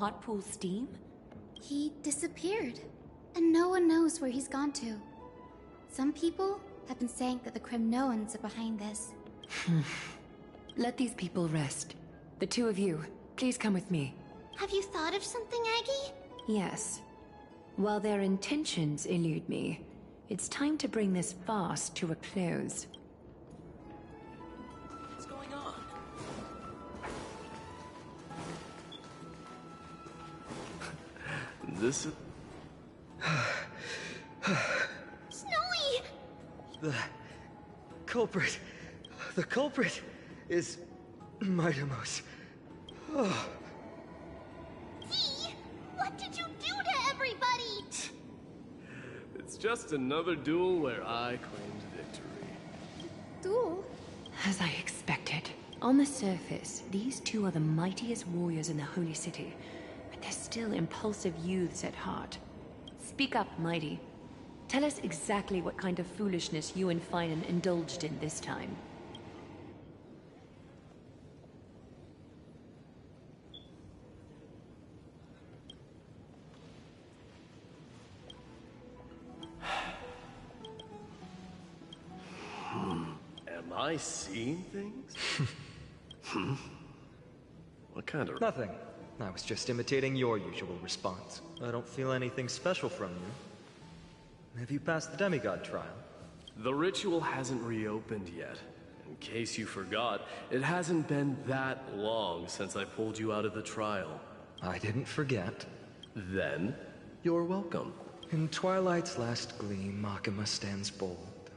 hot pool steam? He disappeared, and no one knows where he's gone to. Some people have been saying that the Kremnoans are behind this. Let these people rest. The two of you, please come with me. Have you thought of something, Aggie? Yes. While their intentions elude me, it's time to bring this farce to a close. What's going on? This is... Snowy! The culprit is Mightimos. Oh. T, what did you do to everybody? It's just another duel where I claimed victory. Duel? As I expected. On the surface, these two are the mightiest warriors in the Holy City, but they're still impulsive youths at heart. Speak up, Mighty. Tell us exactly what kind of foolishness you and Finan indulged in this time. Am I seeing things? What kind of... Nothing. I was just imitating your usual response. I don't feel anything special from you. Have you passed the demigod trial? The ritual hasn't reopened yet. In case you forgot, it hasn't been that long since I pulled you out of the trial. I didn't forget. Then, you're welcome. In twilight's last gleam, Makima stands bold.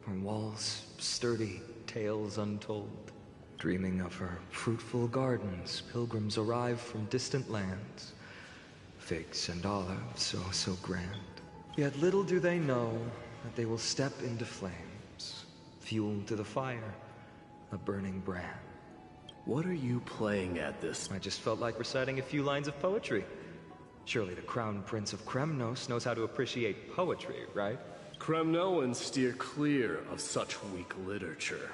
Her walls sturdy, tales untold. Dreaming of her fruitful gardens, pilgrims arrive from distant lands. Figs and olives, oh so grand. Yet little do they know that they will step into flames, fuel to the fire, a burning brand. What are you playing at this? I just felt like reciting a few lines of poetry. Surely the Crown Prince of Kremnos knows how to appreciate poetry, right? Kremnoans steer clear of such weak literature.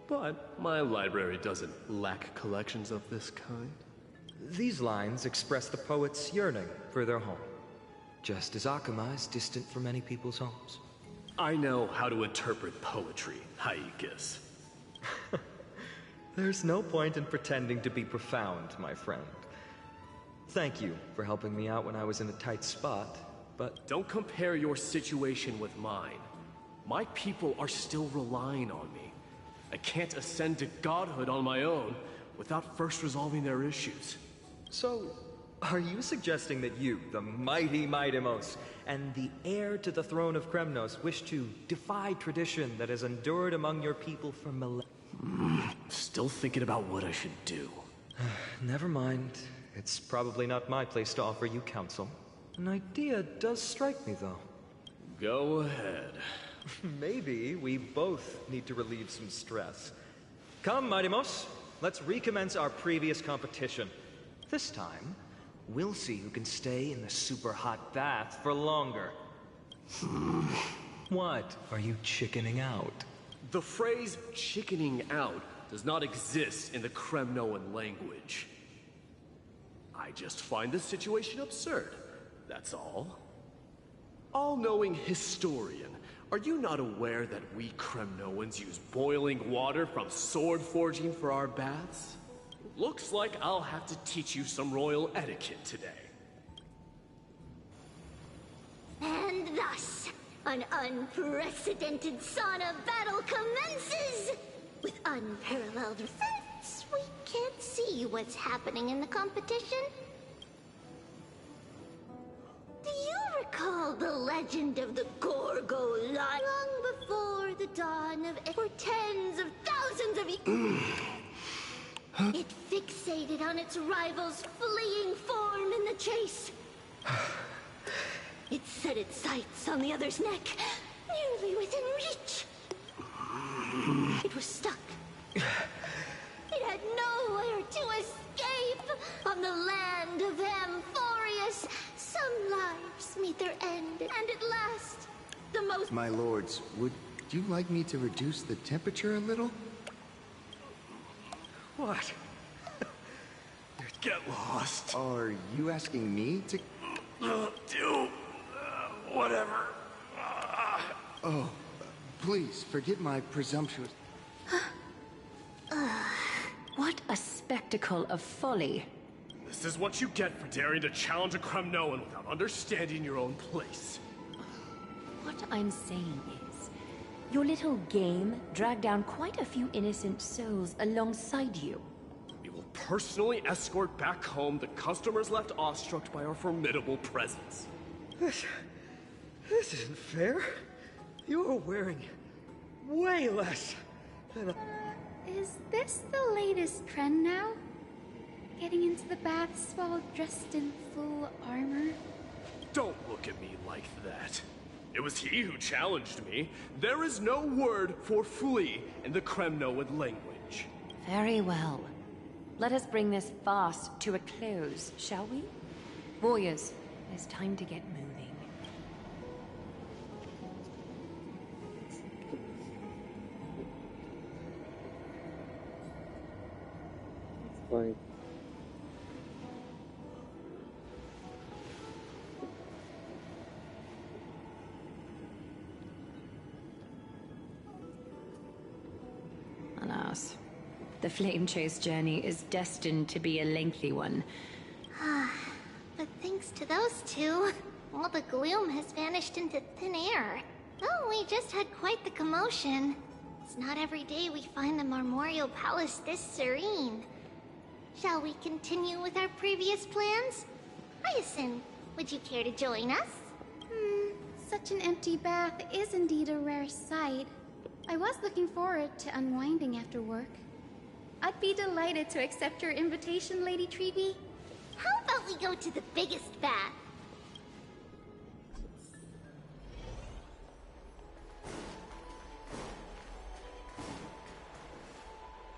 But my library doesn't lack collections of this kind. These lines express the poet's yearning for their home, just as Akama is distant from many people's homes. I know how to interpret poetry, Haikis. There's no point in pretending to be profound, my friend. Thank you for helping me out when I was in a tight spot, but... Don't compare your situation with mine. My people are still relying on me. I can't ascend to godhood on my own without first resolving their issues. So, are you suggesting that you, the mighty Mightimos, and the heir to the throne of Kremnos, wish to defy tradition that has endured among your people for millennia? Still thinking about what I should do. Never mind. It's probably not my place to offer you counsel. An idea does strike me, though. Go ahead. Maybe we both need to relieve some stress. Come, Mightimos. Let's recommence our previous competition. This time, we'll see who can stay in the super hot bath for longer. What? Are you chickening out? The phrase chickening out does not exist in the Kremnoan language. I just find this situation absurd, that's all. All-knowing historian, are you not aware that we Kremnoans use boiling water from sword forging for our baths? Looks like I'll have to teach you some royal etiquette today. And thus, an unprecedented sauna battle commences! With unparalleled effects, we can't see what's happening in the competition. Do you recall the legend of the Gorgo Lion? Long before the dawn of for tens of thousands of years. It fixated on its rival's fleeing form in the chase. It set its sights on the other's neck, nearly within reach. It was stuck. It had nowhere to escape. On the land of Amphoreus, some lives meet their end, and at last, the most... My lords, would you like me to reduce the temperature a little? What? Get lost. Are you asking me to... Do whatever. Oh, please, forget my presumptuous... What a spectacle of folly. This is what you get for daring to challenge a Kremnoan without understanding your own place. What I'm saying is, your little game dragged down quite a few innocent souls alongside you. We will personally escort back home the customers left awestruck by our formidable presence. This isn't fair. You are wearing way less than a... Is this the latest trend now? Getting into the baths while dressed in full armor? Don't look at me like that. It was he who challenged me. There is no word for flee in the Kremnoan language. Very well. Let us bring this farce to a close, shall we? Warriors, it's time to get moving. Fine. Alas, the flame chase journey is destined to be a lengthy one. But thanks to those two, all the gloom has vanished into thin air. Oh, we just had quite the commotion. It's not every day we find the Marmorial Palace this serene. Shall we continue with our previous plans? Hyacinth, would you care to join us? Such an empty bath is indeed a rare sight. I was looking forward to unwinding after work. I'd be delighted to accept your invitation, Lady Treeby. How about we go to the biggest bath?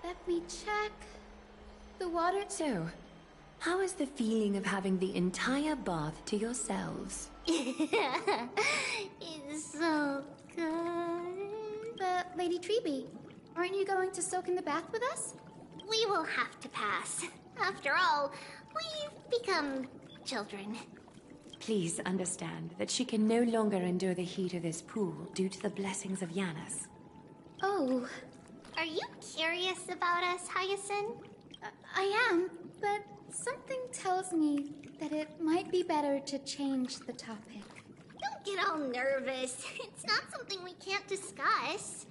Let me check. The water... So, how is the feeling of having the entire bath to yourselves? It's so good. But, Lady Treeby, aren't you going to soak in the bath with us? We will have to pass. After all, we've become children. Please understand that she can no longer endure the heat of this pool due to the blessings of Yanis. Oh, Are you curious about us, Hyacinth? I am, but something tells me that it might be better to change the topic. Don't get all nervous. It's not something we can't discuss.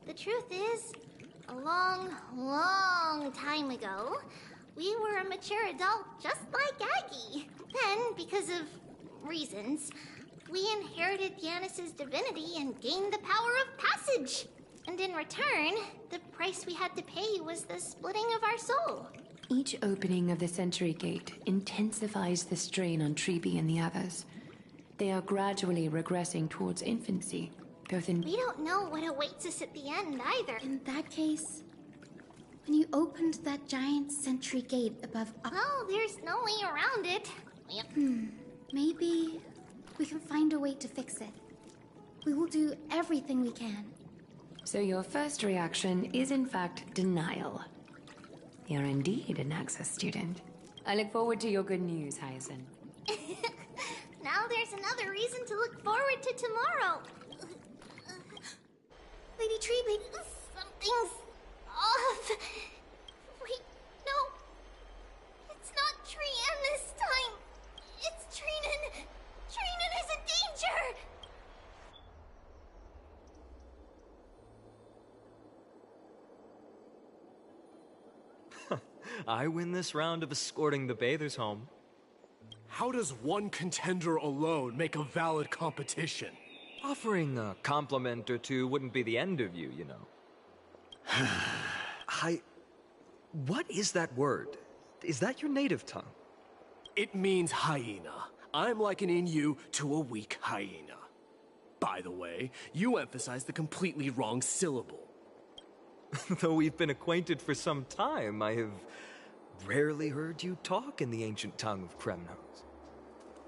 The truth is, a long, long time ago, we were a mature adult just like Aggie. Then, because of reasons, we inherited Yanis's divinity and gained the power of passage. And in return, the price we had to pay was the splitting of our soul. Each opening of the Century Gate intensifies the strain on Treeby and the others. They are gradually regressing towards infancy, both in... We don't know what awaits us at the end either. In that case, when you opened that giant sentry gate above... Well, there's no way around it. Maybe we can find a way to fix it. We will do everything we can. So your first reaction is in fact denial. You're indeed an Access student. I look forward to your good news, Hyacinth. Now there's another reason to look forward to tomorrow. Lady Treeby, Something's off. Wait, no. It's not Trian this time. It's Trinan. Trinan is in danger. I win this round of escorting the bathers home. How does one contender alone make a valid competition? Offering a compliment or two wouldn't be the end of you, you know. What is that word? Is that your native tongue? It means hyena. I'm likening you to a weak hyena. By the way, you emphasize the completely wrong syllable. Though we've been acquainted for some time, I have rarely heard you talk in the ancient tongue of Kremnos.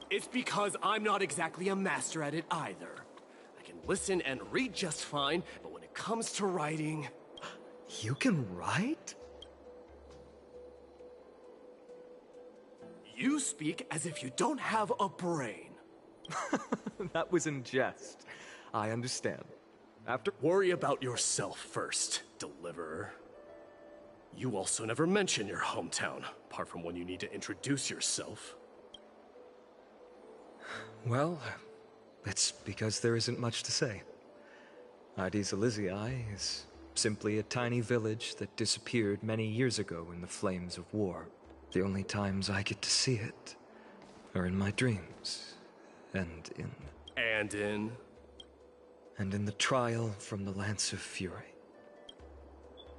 It's because I'm not exactly a master at it either. I can listen and read just fine, but when it comes to writing... You can write? You speak as if you don't have a brain. That was in jest. I understand. Worry about yourself first, Deliverer. You also never mention your hometown, apart from when you need to introduce yourself. Well, it's because there isn't much to say. Ides Elysiae is simply a tiny village that disappeared many years ago in the flames of war. The only times I get to see it are in my dreams, and in the trial from the Lance of Fury.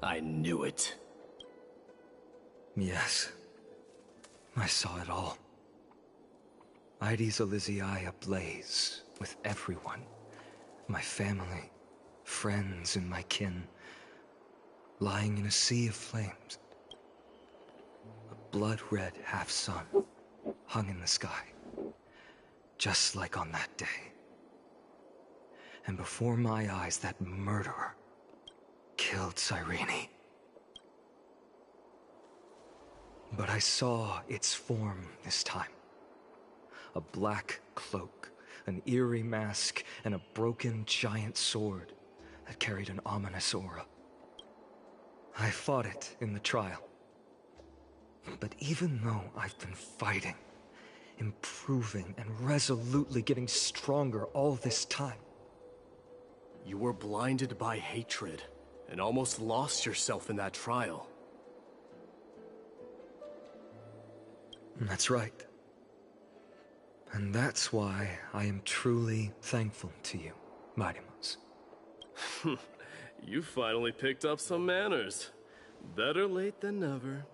I knew it. Yes, I saw it all. Ides Elysiae ablaze with everyone. My family, friends, and my kin, lying in a sea of flames. A blood-red half-sun hung in the sky, just like on that day. And before my eyes, that murderer killed Cyrene. But I saw its form this time. A black cloak, an eerie mask, and a broken giant sword that carried an ominous aura. I fought it in the trial. But even though I've been fighting, improving, and resolutely getting stronger all this time, You were blinded by hatred, and almost lost yourself in that trial. that's right. And that's why I am truly thankful to you, Mightymouse. You finally picked up some manners. Better late than never.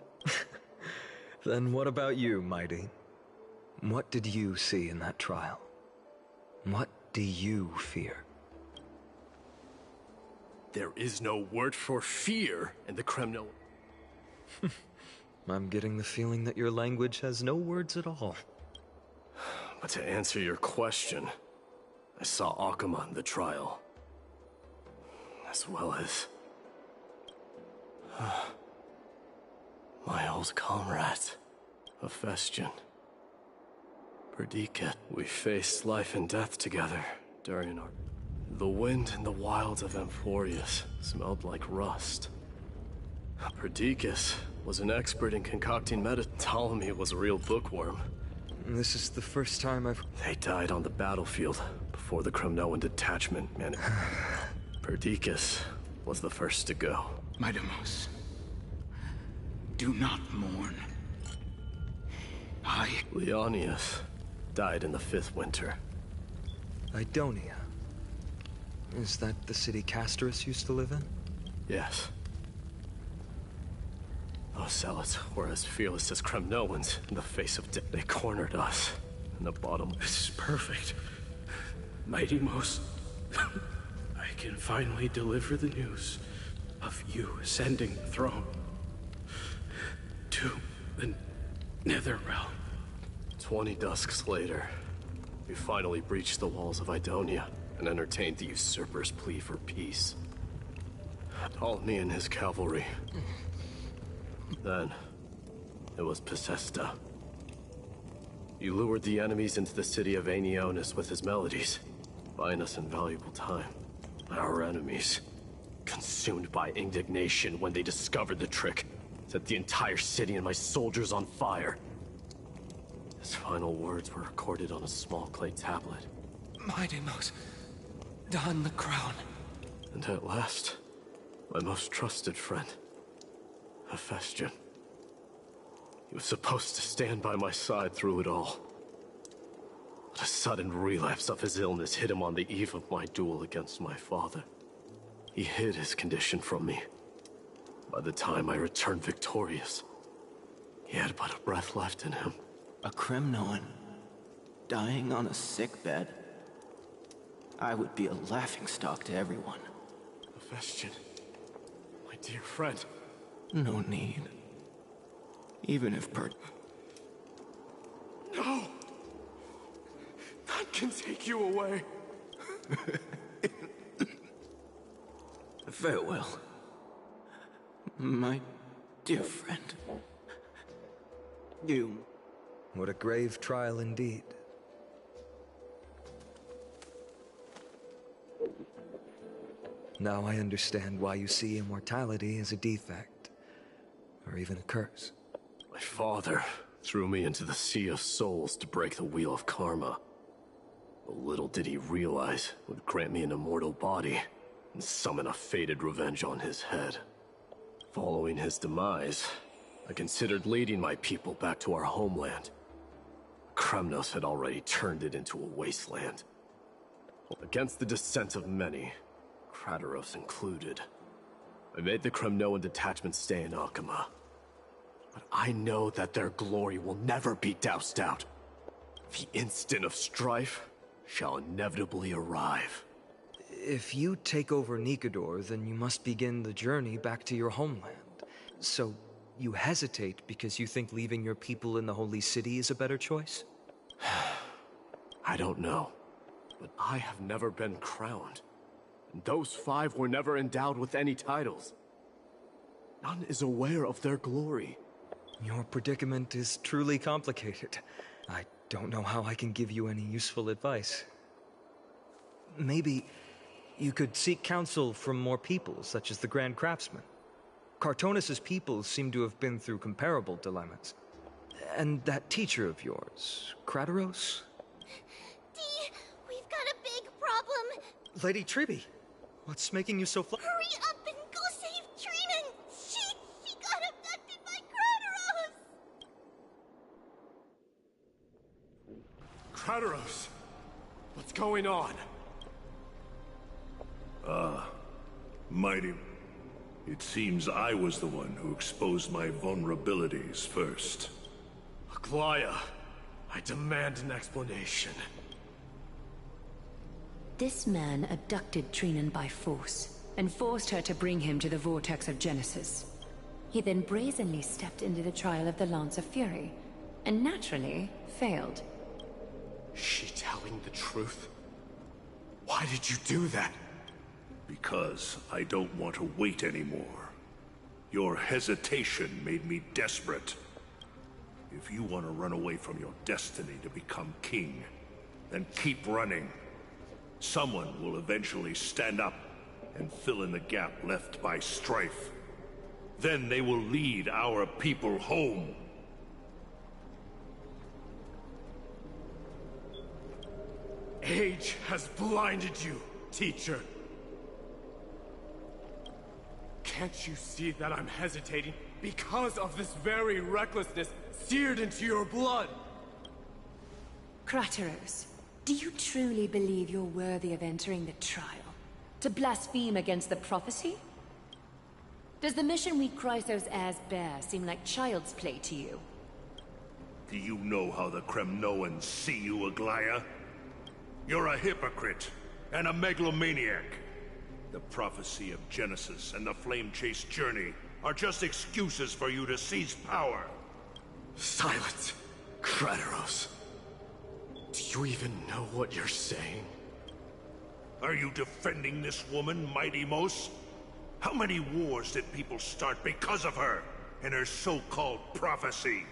Then what about you, Mighty? What did you see in that trial? What do you fear? There is no word for fear in the Kremno. I'm getting the feeling that your language has no words at all. But to answer your question, I saw Akuma in the trial. As well as... my old comrade, Hephaestion. Perdicat. We faced life and death together during our... The wind in the wilds of Amphoreus smelled like rust. Perdiccas was an expert in concocting medicine. Ptolemy was a real bookworm. This is the first time I've... They died on the battlefield before the Kremnoan detachment man. Perdiccas was the first to go. Mightymouse, do not mourn. Leonius died in the 5th winter. Idonia. Is that the city Castorus used to live in? Yes. Those zealots were as fearless as Kremnoans in the face of death. They cornered us in the bottom. This is perfect. Mightymouse, I can finally deliver the news of you ascending the throne to the Nether Realm. 20 dusks later, we finally breached the walls of Idonia and entertained the usurper's plea for peace. Ptolemy and his cavalry. Then, it was Pacesta. He lured the enemies into the city of Aenionis with his melodies, buying us invaluable time. Our enemies, consumed by indignation when they discovered the trick, set the entire city and my soldiers on fire. His final words were recorded on a small clay tablet. Mightymouse, don the crown. And at last, my most trusted friend, Hephaestion. He was supposed to stand by my side through it all. But a sudden relapse of his illness hit him on the eve of my duel against my father. He hid his condition from me. By the time I returned victorious, he had but a breath left in him. A Kremnoan, dying on a sickbed. I would be a laughingstock to everyone. Hephaestion, my dear friend. No need. Even if No! None can take you away. Farewell, my dear friend. You What a grave trial indeed. Now I understand why you see immortality as a defect, or even a curse. My father threw me into the Sea of Souls to break the wheel of karma. But little did he realize it would grant me an immortal body and summon a fated revenge on his head. Following his demise, I considered leading my people back to our homeland. Kremnos had already turned it into a wasteland. Against the dissent of many, Krateros included, I made the Kremnoan detachment stay in Akama. But I know that their glory will never be doused out. The instant of strife shall inevitably arrive. If you take over Nikador, then you must begin the journey back to your homeland. So, you hesitate because you think leaving your people in the Holy City is a better choice? I don't know, but I have never been crowned. And those 5 were never endowed with any titles. None is aware of their glory. Your predicament is truly complicated. I don't know how I can give you any useful advice. Maybe you could seek counsel from more people, such as the Grand Craftsman. Cartonis' people seem to have been through comparable dilemmas. And that teacher of yours, Krateros? Dee, we've got a big problem. Lady Triby, what's making you so Hurry up and go save Trina. She got abducted by Krateros. Krateros! What's going on? Mighty. It seems I was the one who exposed my vulnerabilities first. Aglaya, I demand an explanation. This man abducted Trinan by force, and forced her to bring him to the vortex of Genesis. He then brazenly stepped into the trial of the Lance of Fury, and naturally failed. Is she telling the truth? Why did you do that? Because I don't want to wait anymore. Your hesitation made me desperate. If you want to run away from your destiny to become king, then keep running. Someone will eventually stand up and fill in the gap left by strife. Then they will lead our people home. Age has blinded you, teacher. Can't you see that I'm hesitating because of this very recklessness seared into your blood? Krateros, do you truly believe you're worthy of entering the trial? To blaspheme against the prophecy? Does the mission we Chrysos heirs bear seem like child's play to you? Do you know how the Kremnoans see you, Aglaya? You're a hypocrite and a megalomaniac. The prophecy of Genesis and the flame-chased journey are just excuses for you to seize power. Silence, Krateros. Do you even know what you're saying? Are you defending this woman, Mighty Mos? How many wars did people start because of her and her so-called prophecy?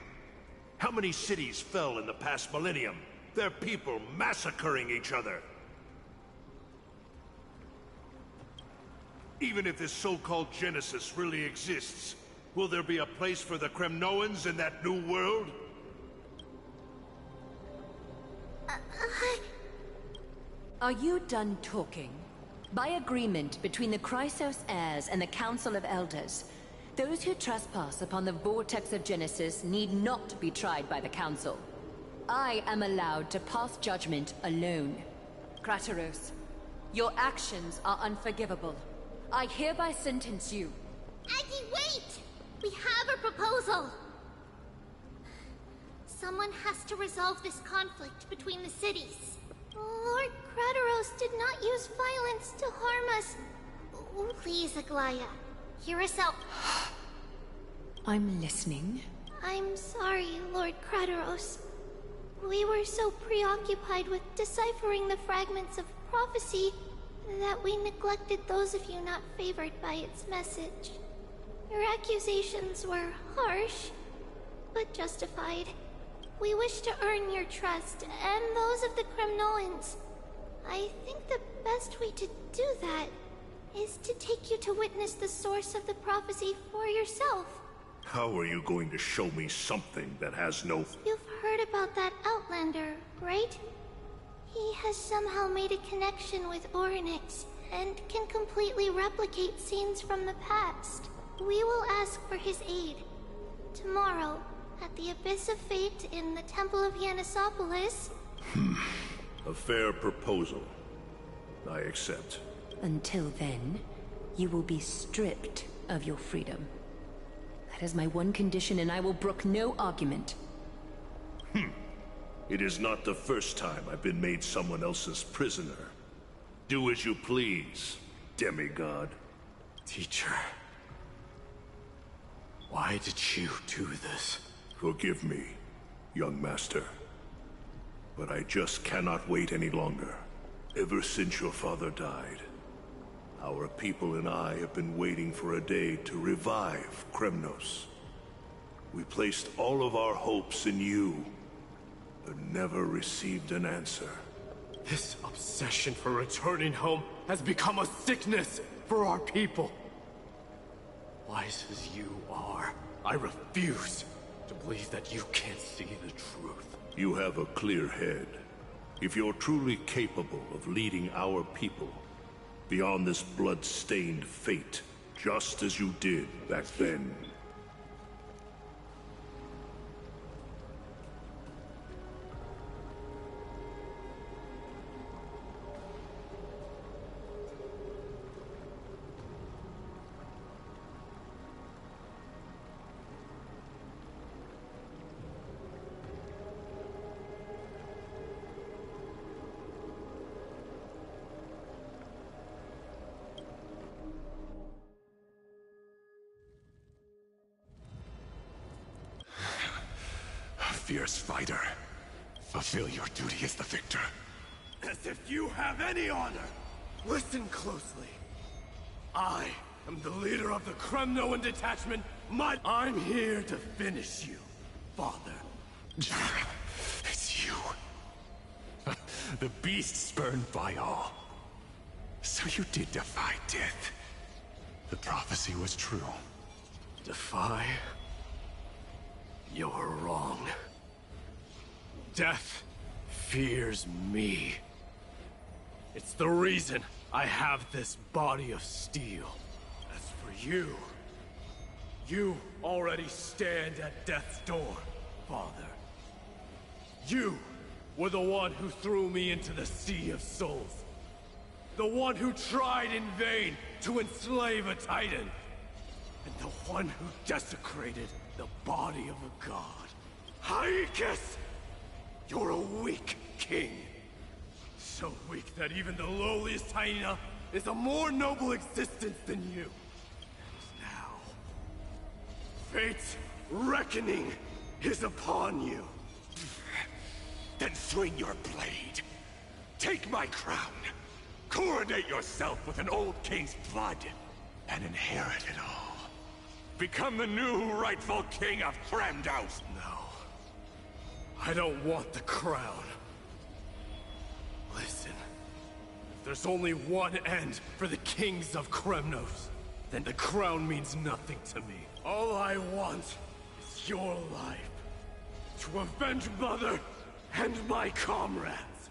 How many cities fell in the past millennium? Their people massacring each other. Even if this so-called Genesis really exists, will there be a place for the Kremnoans in that new world? Are you done talking? By agreement between the Chrysos heirs and the Council of Elders, those who trespass upon the vortex of Genesis need not be tried by the Council. I am allowed to pass judgment alone. Krateros, your actions are unforgivable. I hereby sentence you. Aggie, wait! We have a proposal! Someone has to resolve this conflict between the cities. Lord Krateros did not use violence to harm us. Please, Aglaya, hear us out. I'm listening. I'm sorry, Lord Krateros. We were so preoccupied with deciphering the fragments of prophecy that we neglected those of you not favored by its message. Your accusations were harsh, but justified. We wish to earn your trust, and those of the Kremnoans. I think the best way to do that is to take you to witness the source of the prophecy for yourself. How are you going to show me something that has no... You've heard about that Outlander, right? He has somehow made a connection with Orynyx, and can completely replicate scenes from the past. We will ask for his aid. Tomorrow, at the Abyss of Fate in the Temple of Yanisopolis. A fair proposal. I accept. Until then, you will be stripped of your freedom. That is my one condition, and I will brook no argument. It is not the first time I've been made someone else's prisoner. Do as you please, demigod. Teacher, why did you do this? Forgive me, young master. But I just cannot wait any longer. Ever since your father died, our people and I have been waiting for a day to revive Kremnos. We placed all of our hopes in you, but never received an answer. This obsession for returning home has become a sickness for our people. Wise as you are, I refuse to believe that you can't see the truth. You have a clear head. If you're truly capable of leading our people beyond this blood-stained fate, just as you did back then. Fierce fighter. Fulfill your duty as the victor. As if you have any honor! Listen closely. I am the leader of the Kremnoan detachment. I'm here to finish you, father. It's you. The beast spurned by all. So you did defy death. The prophecy was true. Defy? You're wrong. Death fears me. It's the reason I have this body of steel. As for you, you already stand at death's door, father. You were the one who threw me into the Sea of Souls. The one who tried in vain to enslave a Titan. And the one who desecrated the body of a god. Haikis! You're a weak king. So weak that even the lowliest hyena is a more noble existence than you. And now, fate's reckoning is upon you. Then swing your blade. Take my crown. Coronate yourself with an old king's blood. And inherit it all. Become the new rightful king of Kremnos. No. I don't want the crown. Listen. If there's only one end for the kings of Kremnos, then the crown means nothing to me. All I want is your life. To avenge Mother and my comrades.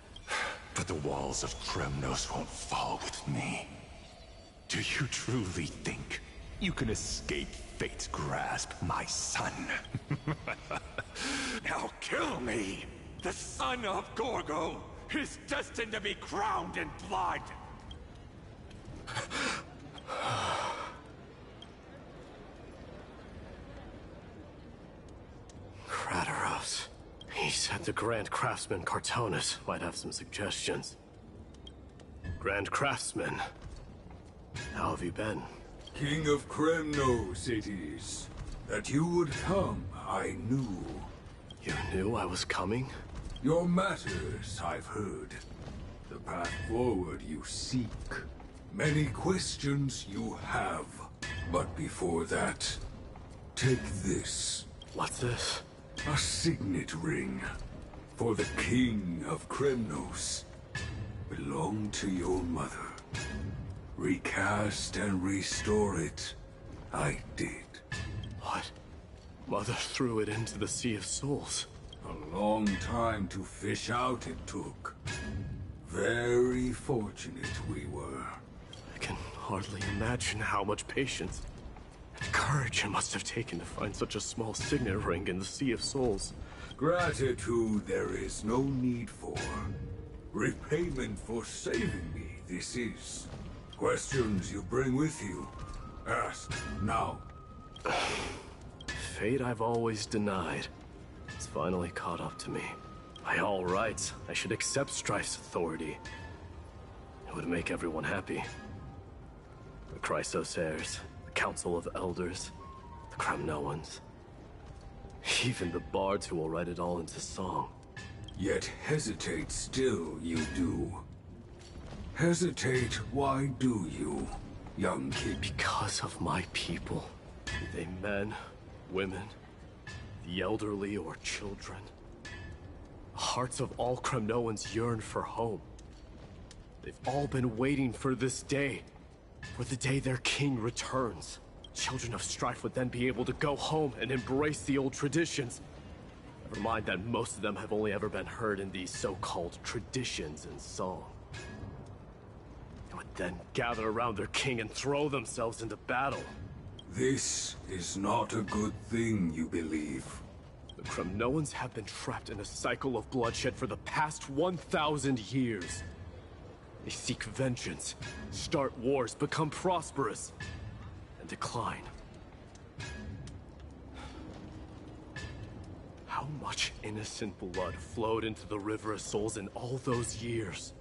But the walls of Kremnos won't fall with me. Do you truly think you can escape fate's grasp, my son? Now kill me! The son of Gorgo is destined to be crowned in blood! Kratos. He said the Grand Craftsman Cartonus might have some suggestions. Grand Craftsman, how have you been? King of Kremnos it is. That you would come, I knew. You knew I was coming? Your matters, I've heard. The path forward you seek. Many questions you have. But before that, take this. What's this? A signet ring for the King of Kremnos. Belonged to your mother. Recast and restore it. I did. What? Mother threw it into the Sea of Souls. A long time to fish out it took. Very fortunate we were. I can hardly imagine how much patience and courage it must have taken to find such a small signet ring in the Sea of Souls. Gratitude there is no need for. Repayment for saving me, this is. Questions you bring with you? Ask, now. Fate I've always denied. It's finally caught up to me. By all rights, I should accept Strife's authority. It would make everyone happy. The Chrysos heirs, the Council of Elders, the Kremnoans. Even the bards who will write it all into song. Yet hesitate still you do. Hesitate, why do you, young kid? Because of my people. Be they men, women, the elderly or children. The hearts of all Kremnoans yearn for home. They've all been waiting for this day. For the day their king returns. Children of Strife would then be able to go home and embrace the old traditions. Never mind that most of them have only ever been heard in these so-called traditions and song. They would then gather around their king and throw themselves into battle. This is not a good thing, you believe. The Kremnoans have been trapped in a cycle of bloodshed for the past 1,000 years. They seek vengeance, start wars, become prosperous, and decline. How much innocent blood flowed into the River of Souls in all those years?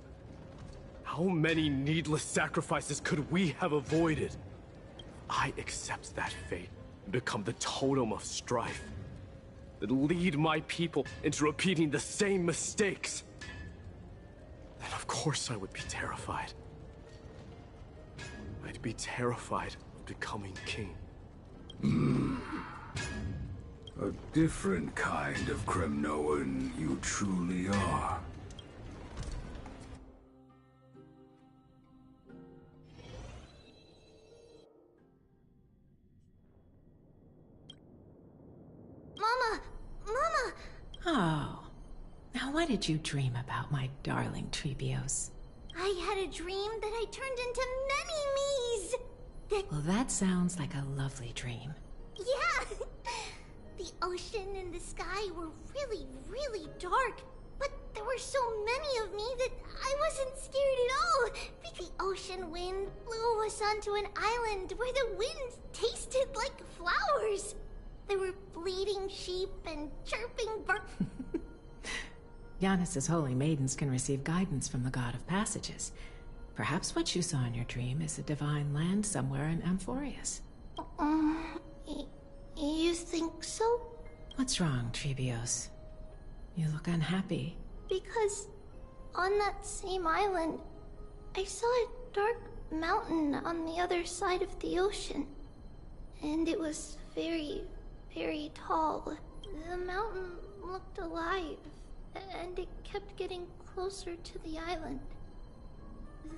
How many needless sacrifices could we have avoided? I accept that fate and become the totem of strife that lead my people into repeating the same mistakes. Then of course I would be terrified. I'd be terrified of becoming king. A different kind of Kremnoan you truly are. Mama! Mama! Oh. Now what did you dream about, my darling Trebios? I had a dream that I turned into many me's! Well, that sounds like a lovely dream. Yeah! The ocean and the sky were really, really dark. But there were so many of me that I wasn't scared at all. Because the ocean wind blew us onto an island where the wind tasted like flowers. There were bleating sheep and chirping birds. Giannis's holy maidens can receive guidance from the god of passages. Perhaps what you saw in your dream is a divine land somewhere in Amphoreus. You think so? What's wrong, Trebios? You look unhappy. Because on that same island, I saw a dark mountain on the other side of the ocean. And it was very, very tall. The mountain looked alive, and it kept getting closer to the island.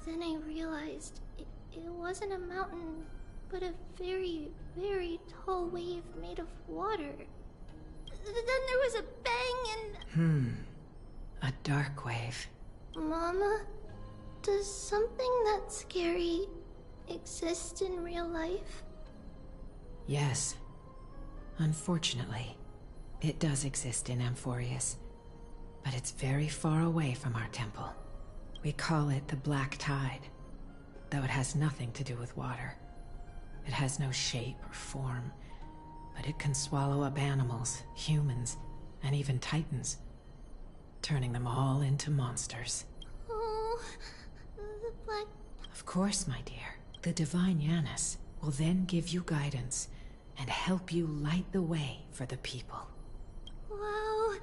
Then I realized it wasn't a mountain, but a very, very tall wave made of water. Then there was a bang and... A dark wave. Mama, does something that scary exist in real life? Yes. Unfortunately, it does exist in Amphoreus. But it's very far away from our temple. We call it the Black Tide, though it has nothing to do with water. It has no shape or form, but it can swallow up animals, humans, and even titans, turning them all into monsters. Oh, the Black... Of course, my dear. The divine Giannis will then give you guidance and help you light the way for the people. Wow,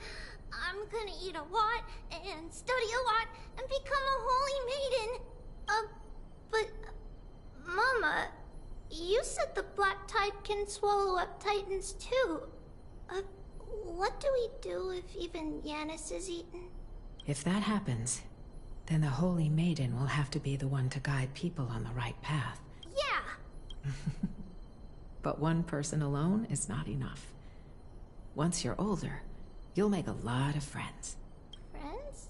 I'm gonna eat a lot and study a lot and become a holy maiden. But Mama, you said the Black Tide can swallow up titans too. What do we do if even Yanis is eaten? If that happens, then the Holy Maiden will have to be the one to guide people on the right path. Yeah! But one person alone is not enough. Once you're older, you'll make a lot of friends. Friends?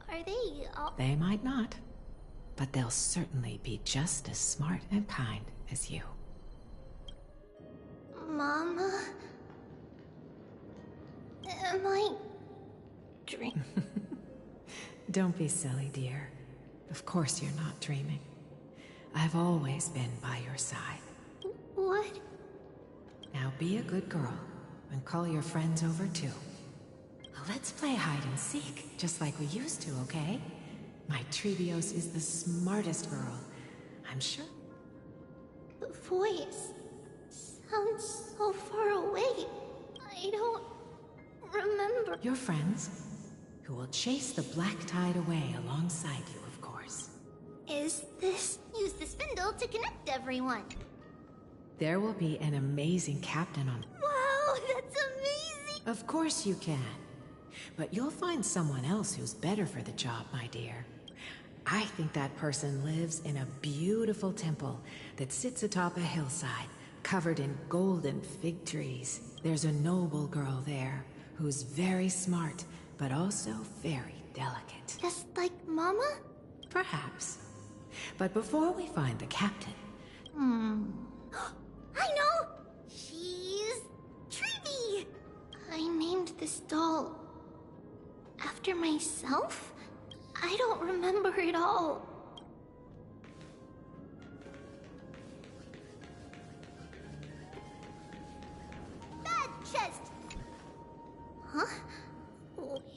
Are they all... They might not, but they'll certainly be just as smart and kind as you. Mama? Am I... dreaming? Don't be silly, dear. Of course you're not dreaming. I've always been by your side. What? Now be a good girl, and call your friends over too. Let's play hide and seek, just like we used to, okay? My Trebios is the smartest girl, I'm sure. The voice sounds so far away. I don't remember. Your friends, who will chase the black tide away alongside you, of course. Is this... Use the spindle to connect everyone. There will be an amazing captain on... Wow, that's amazing! Of course you can. But you'll find someone else who's better for the job, my dear. I think that person lives in a beautiful temple that sits atop a hillside, covered in golden fig trees. There's a noble girl there, who's very smart, but also very delicate. Just like Mama? Perhaps. But before we find the captain... I know! She's... Trevi! I named this doll... after myself? I don't remember it all. That chest! Huh?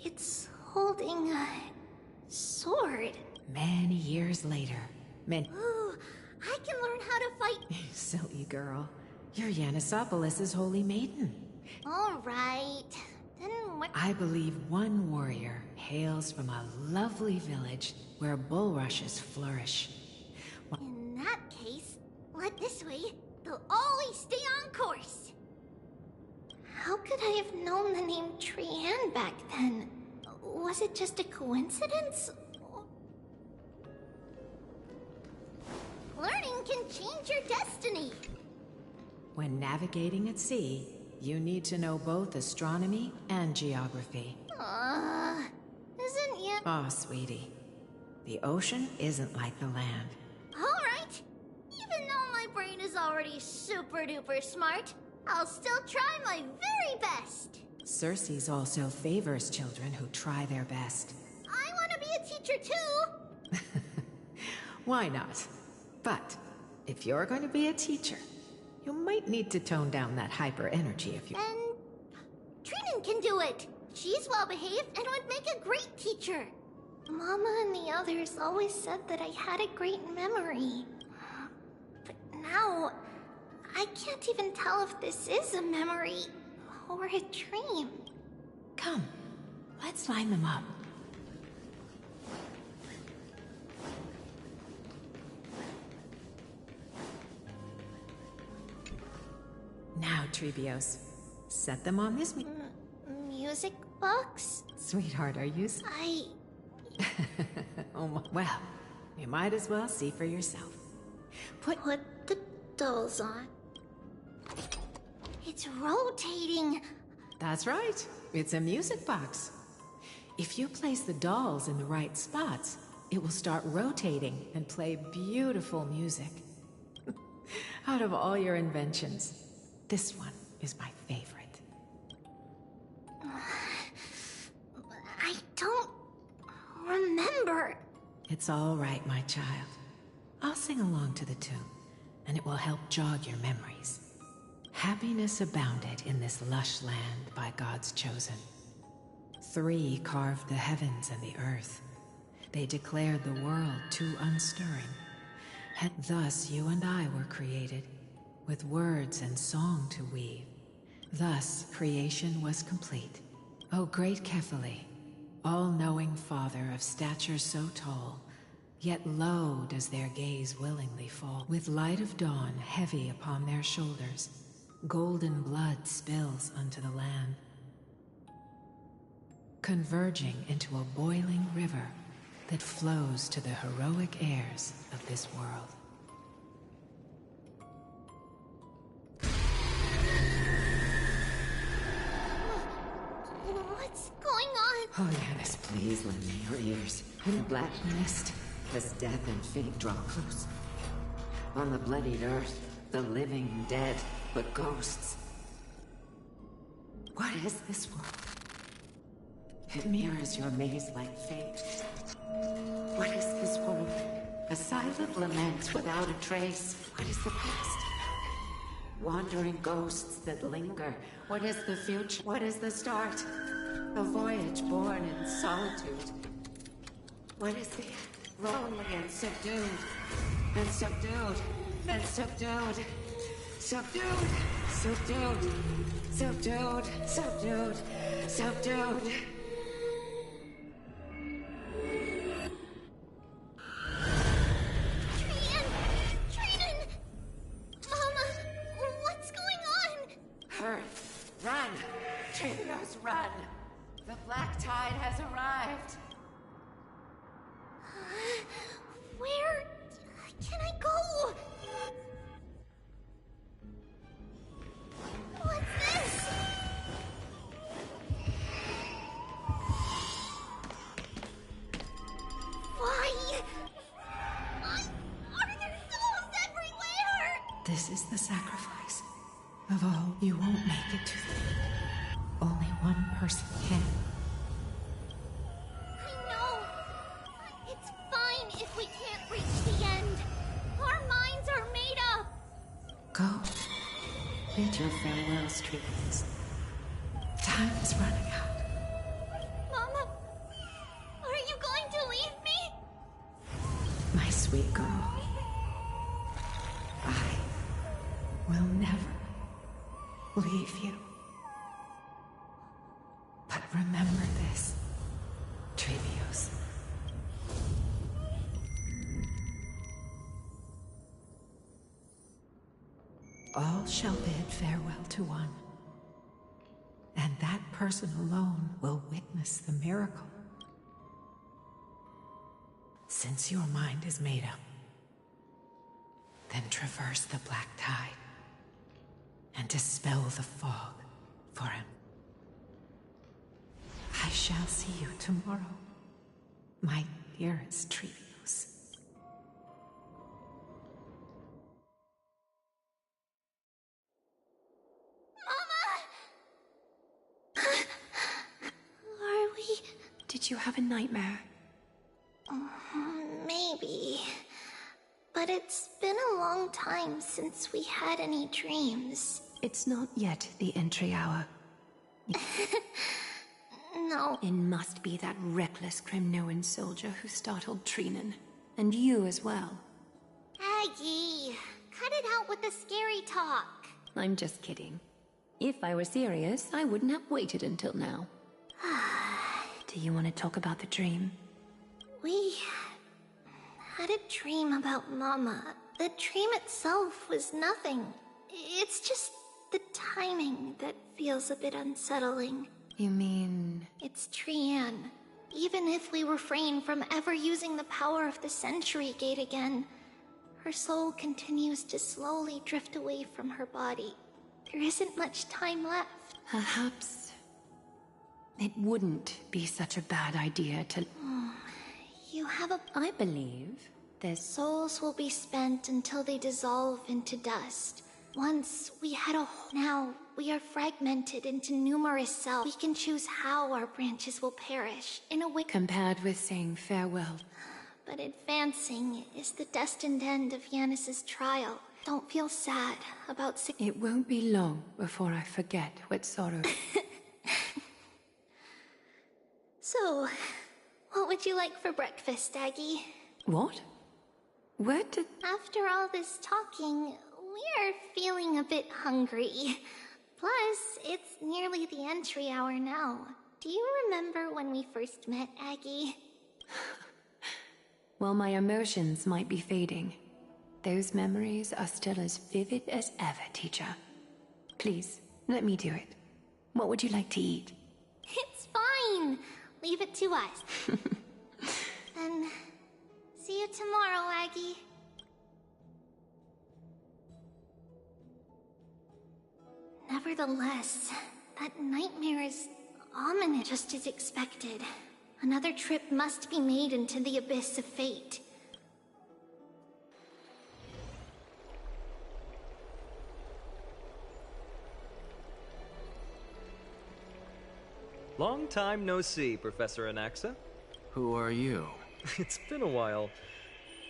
It's holding a... sword. Many years later, Ooh, I can learn how to fight. Silly girl. You're Yanisopoulos' holy maiden. Alright. Then what... I believe one warrior hails from a lovely village where bulrushes flourish. In that case, led this way, they'll always stay on course. How could I have known the name Trianne back then? Was it just a coincidence? Learning can change your destiny. When navigating at sea, you need to know both astronomy and geography. Isn't yet... Oh, sweetie. The ocean isn't like the land. Alright. Even though my brain is already super duper smart, I'll still try my very best. Circe's also favors children who try their best. I want to be a teacher too. Why not? But if you're going to be a teacher, you might need to tone down that hyper energy if you... And Trinan can do it. She's well behaved and would make a great teacher. Mama and the others always said that I had a great memory. But now, I can't even tell if this is a memory or a dream. Come, let's line them up. Now, Trebios, set them on this Music box? Sweetheart, are you... Oh my... Well, you might as well see for yourself. Put the dolls on. It's rotating. That's right. It's a music box. If you place the dolls in the right spots, it will start rotating and play beautiful music. Out of all your inventions, this one is my favorite. I don't remember. It's all right, my child. I'll sing along to the tune, and it will help jog your memories. Happiness abounded in this lush land by God's chosen. 3 carved the heavens and the earth. They declared the world too unstirring. And thus you and I were created, with words and song to weave. Thus creation was complete. O great Kephale, all-knowing Father of stature so tall, yet low does their gaze willingly fall. With light of dawn heavy upon their shoulders, golden blood spills unto the land. converging into a boiling river that flows to the heroic heirs of this world. What's going on? Oh, Yanis, please lend me your ears. In the black mist, as death and fate draw close. On the bloodied earth, the living dead, but ghosts. What is this world? It mirrors your maze-like fate. What is this world? A silent lament without a trace. What is the past? Wandering ghosts that linger. What is the future? What is the start? A voyage born in solitude. What is the end? Lonely and subdued. And subdued. And subdued. Subdued. Subdued. Subdued. Subdued. Subdued. Run! Traitors, run! The black tide has arrived! Where can I go? What's this? Why? Are there souls everywhere? This is the sacrifice. Of all, you won't make it to the end. Only one person can. I know. It's fine if we can't reach the end. Our minds are made up. Go. Bid your farewells, Trees. Time is running out. Mama, are you going to leave me? My sweet girl. I will never leave you. But remember this, Trevios. All shall bid farewell to one, and that person alone will witness the miracle. Since your mind is made up, then traverse the black tide and dispel the fog for him. I shall see you tomorrow, my dearest Trevios. Mama! Are we... Did you have a nightmare? Maybe. But it's been a long time since we had any dreams. It's not yet the entry hour. No. It must be that reckless Kremnoan soldier who startled Trinan. And you as well. Aggie, cut it out with the scary talk. I'm just kidding. If I were serious, I wouldn't have waited until now. Do you want to talk about the dream? We had a dream about Mama. The dream itself was nothing. It's just the timing that feels a bit unsettling. You mean... It's Trian. Even if we refrain from ever using the power of the Century Gate again, her soul continues to slowly drift away from her body. There isn't much time left. Perhaps... it wouldn't be such a bad idea to... You have a... I believe there's... Souls will be spent until they dissolve into dust. Once we had a... Now, we are fragmented into numerous cells. We can choose how our branches will perish, in a way... Compared with saying farewell. But advancing is the destined end of Yanis's trial. Don't feel sad about... It won't be long before I forget what sorrow... So, what would you like for breakfast, Aggie? What? Where did... After all this talking, we are feeling a bit hungry. Plus, it's nearly the entry hour now. Do you remember when we first met, Aggie? Well, my emotions might be fading. Those memories are still as vivid as ever, teacher. Please, let me do it. What would you like to eat? It's fine. fine. Leave it to us. Then, see you tomorrow, Aggie. Nevertheless, that nightmare is ominous, just as expected. Another trip must be made into the abyss of fate. Long time no see, Professor Anaxa. Who are you? It's been a while.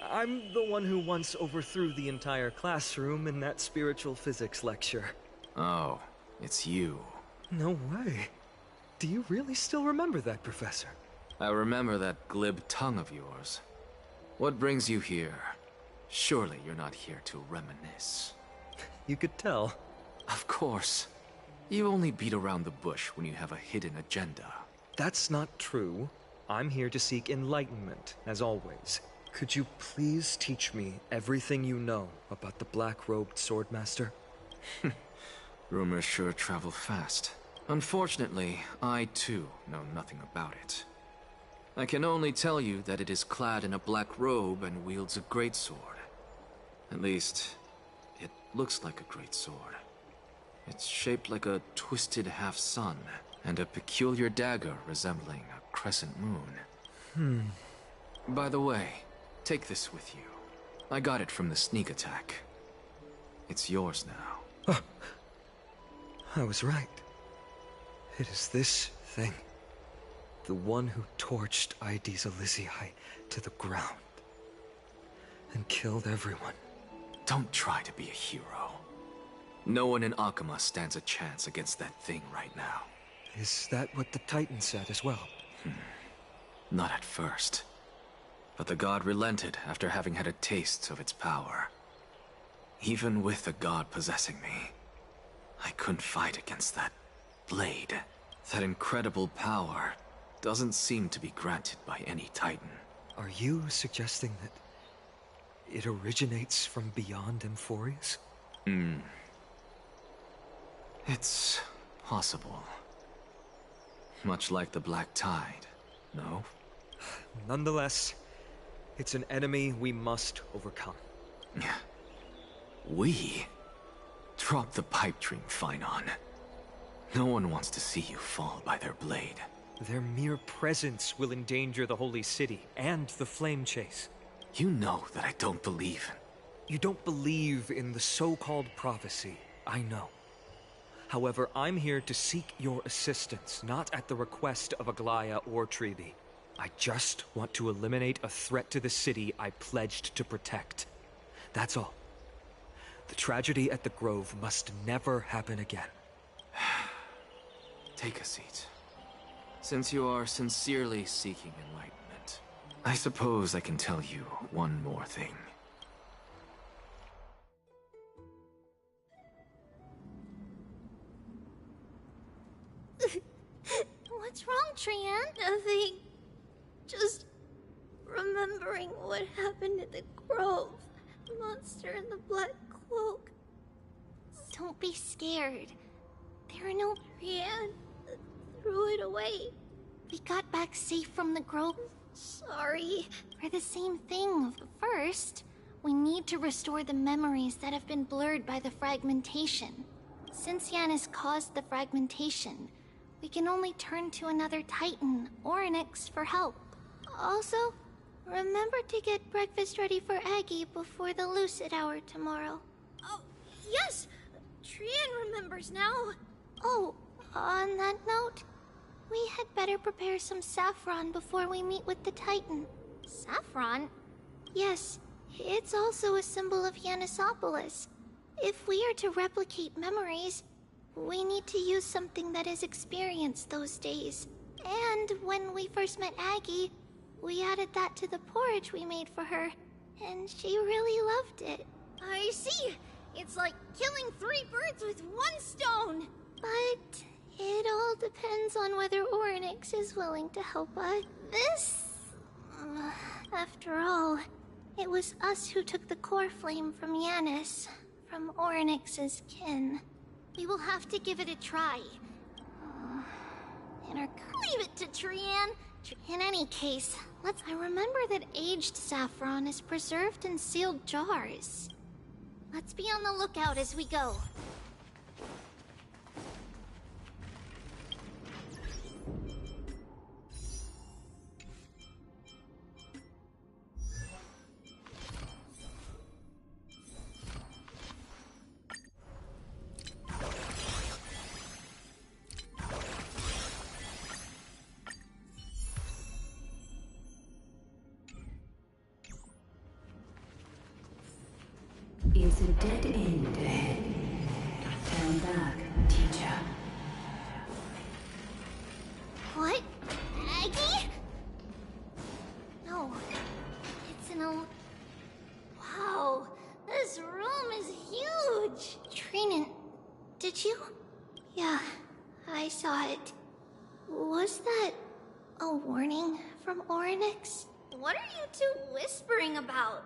I'm the one who once overthrew the entire classroom in that spiritual physics lecture. Oh, it's you. No way. Do you really still remember that, Professor? I remember that glib tongue of yours. What brings you here? Surely you're not here to reminisce. You could tell. Of course. You only beat around the bush when you have a hidden agenda. That's not true. I'm here to seek enlightenment, as always. Could you please teach me everything you know about the black-robed swordmaster? Rumors sure travel fast. Unfortunately, I too know nothing about it. I can only tell you that it is clad in a black robe and wields a greatsword. At least, it looks like a greatsword. It's shaped like a twisted half-sun, and a peculiar dagger resembling a crescent moon. By the way, take this with you. I got it from the sneak attack. It's yours now. Oh, I was right. It is this thing. The one who torched Aedes Elysiae to the ground. And killed everyone. Don't try to be a hero. No one in Akama stands a chance against that thing right now. Is that what the Titan said as well? Not at first. But the god relented after having had a taste of its power. Even with the god possessing me, I couldn't fight against that blade. That incredible power doesn't seem to be granted by any Titan. Are you suggesting that it originates from beyond Amphoreus? It's possible. Much like the Black Tide, no? Nonetheless, it's an enemy we must overcome. We? Drop the pipe dream, Phynon. No one wants to see you fall by their blade. Their mere presence will endanger the Holy City and the Flame Chase. You know that I don't believe in... You don't believe in the so-called prophecy, I know. However, I'm here to seek your assistance, not at the request of Aglaya or Trevi. I just want to eliminate a threat to the city I pledged to protect. That's all. The tragedy at the Grove must never happen again. Take a seat. Since you are sincerely seeking enlightenment, I suppose I can tell you one more thing. What's wrong, Trian? Nothing. Just remembering what happened at the Grove. The monster in the black cloak. Don't be scared. There are no... Trian threw it away. We got back safe from the Grove. Sorry. For the same thing. First, we need to restore the memories that have been blurred by the fragmentation. Since Yanis caused the fragmentation, we can only turn to another Titan, Oryx, for help. Also, remember to get breakfast ready for Aggie before the Lucid Hour tomorrow. Oh, yes! Trian remembers now. Oh, on that note, we had better prepare some saffron before we meet with the Titan. Saffron? Yes, it's also a symbol of Yanisopolis. If we are to replicate memories, we need to use something that is experienced those days. And when we first met Aggie, we added that to the porridge we made for her, and she really loved it. I see! It's like killing 3 birds with 1 stone! But it all depends on whether Oryx is willing to help us. After all, it was us who took the core flame from Yanis, from Oryx's kin. We will have to give it a try. in her... Leave it to Trian. In any case, I remember that aged saffron is preserved in sealed jars. Let's be on the lookout as we go. Is a dead end ahead. Turn back, teacher. What? Aggie? No. It's an Wow. This room is huge. Trinan, did you? Yeah, I saw it. Was that a warning from Oryx? What are you two whispering about?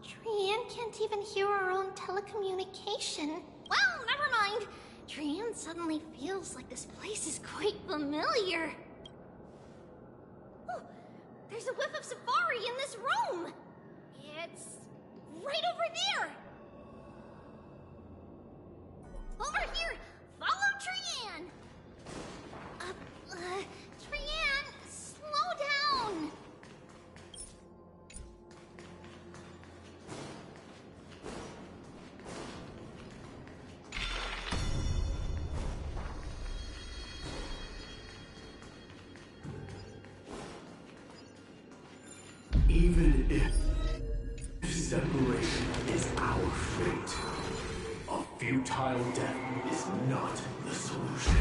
Trian can't even hear our own telecommunication. Well, never mind. Trian suddenly feels like this place is quite familiar. Oh, there's a whiff of safari in this room. It's right over there. Over here. Follow Trian. Trian, slow down. Even if separation is our fate, a futile death is not the solution.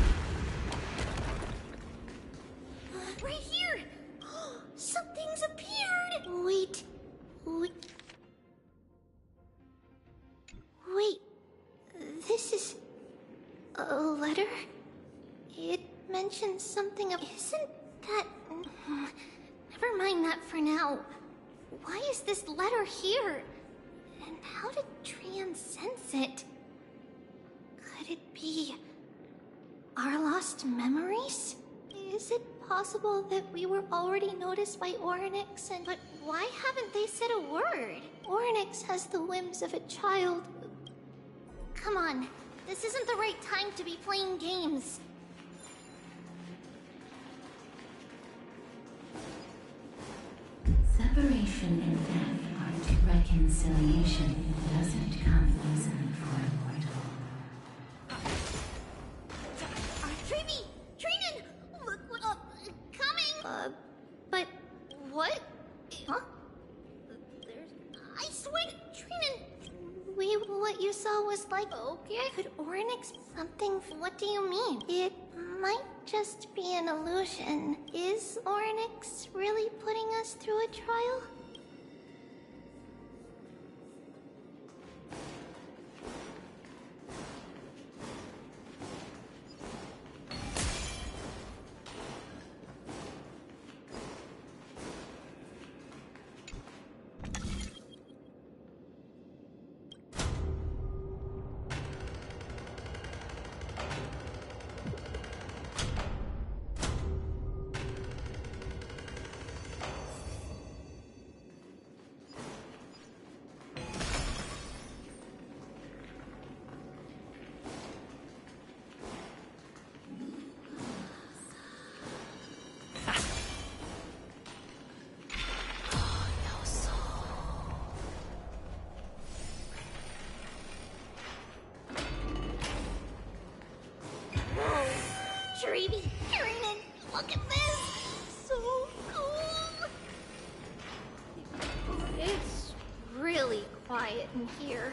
Right here! Something's appeared! Wait. This is a letter? It mentions something of... Isn't that... Never mind that for now. Why is this letter here? And how did Trian sense it? Could it be... our lost memories? Is it possible that we were already noticed by Oryx and... But why haven't they said a word? Oryx has the whims of a child. Come on, this isn't the right time to be playing games. Separation and death are reconciliation doesn't come easily for a mortal. Trevi! Trinan! Look what... coming! But... what? Huh? I swear, Trinan... what you saw was like... Okay. Could Oryx something... What do you mean? It might just be an illusion. Is Oryx really putting us through a trial? Trevi, Trinan, look at this! So cool! It's really quiet in here.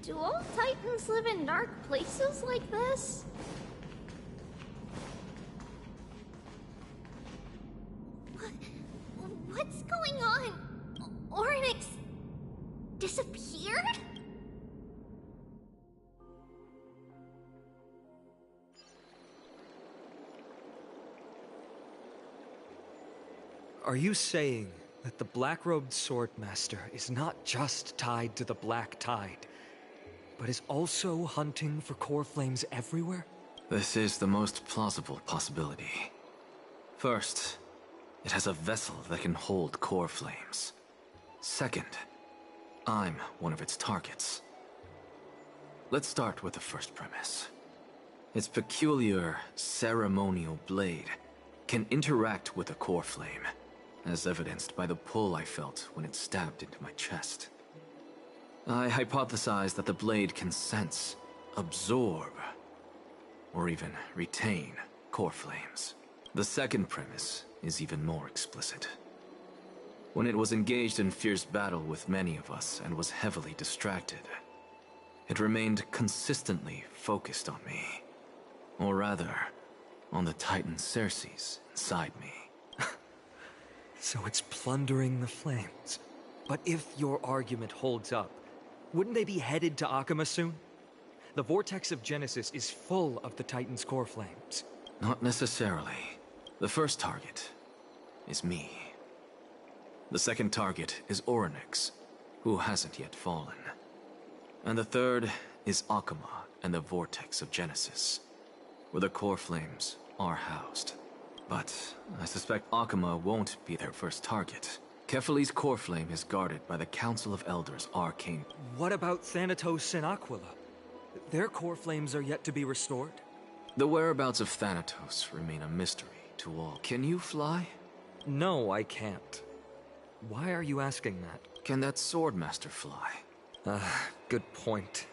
Do all Titans live in dark places like this? What's going on? Oryx disappeared? Are you saying that the black-robed swordmaster is not just tied to the Black Tide, but is also hunting for core flames everywhere? This is the most plausible possibility. First, it has a vessel that can hold core flames. Second, I'm one of its targets. Let's start with the first premise. Its peculiar ceremonial blade can interact with a core flame, as evidenced by the pull I felt when it stabbed into my chest. I hypothesized that the blade can sense, absorb, or even retain core flames. The second premise is even more explicit. When it was engaged in fierce battle with many of us and was heavily distracted, it remained consistently focused on me. Or rather, on the Titan Circes inside me. So it's plundering the flames. But if your argument holds up, wouldn't they be headed to Akama soon? The vortex of Genesis is full of the Titan's core flames. Not necessarily. The first target is me. The second target is Orynyx, who hasn't yet fallen. And the third is Akama and the vortex of Genesis, where the core flames are housed. But I suspect Akama won't be their first target. Kefali's core flame is guarded by the Council of Elders' arcane. What about Thanatos and Aquila? Their core flames are yet to be restored? The whereabouts of Thanatos remain a mystery to all. Can you fly? No, I can't. Why are you asking that? Can that Swordmaster fly? Good point.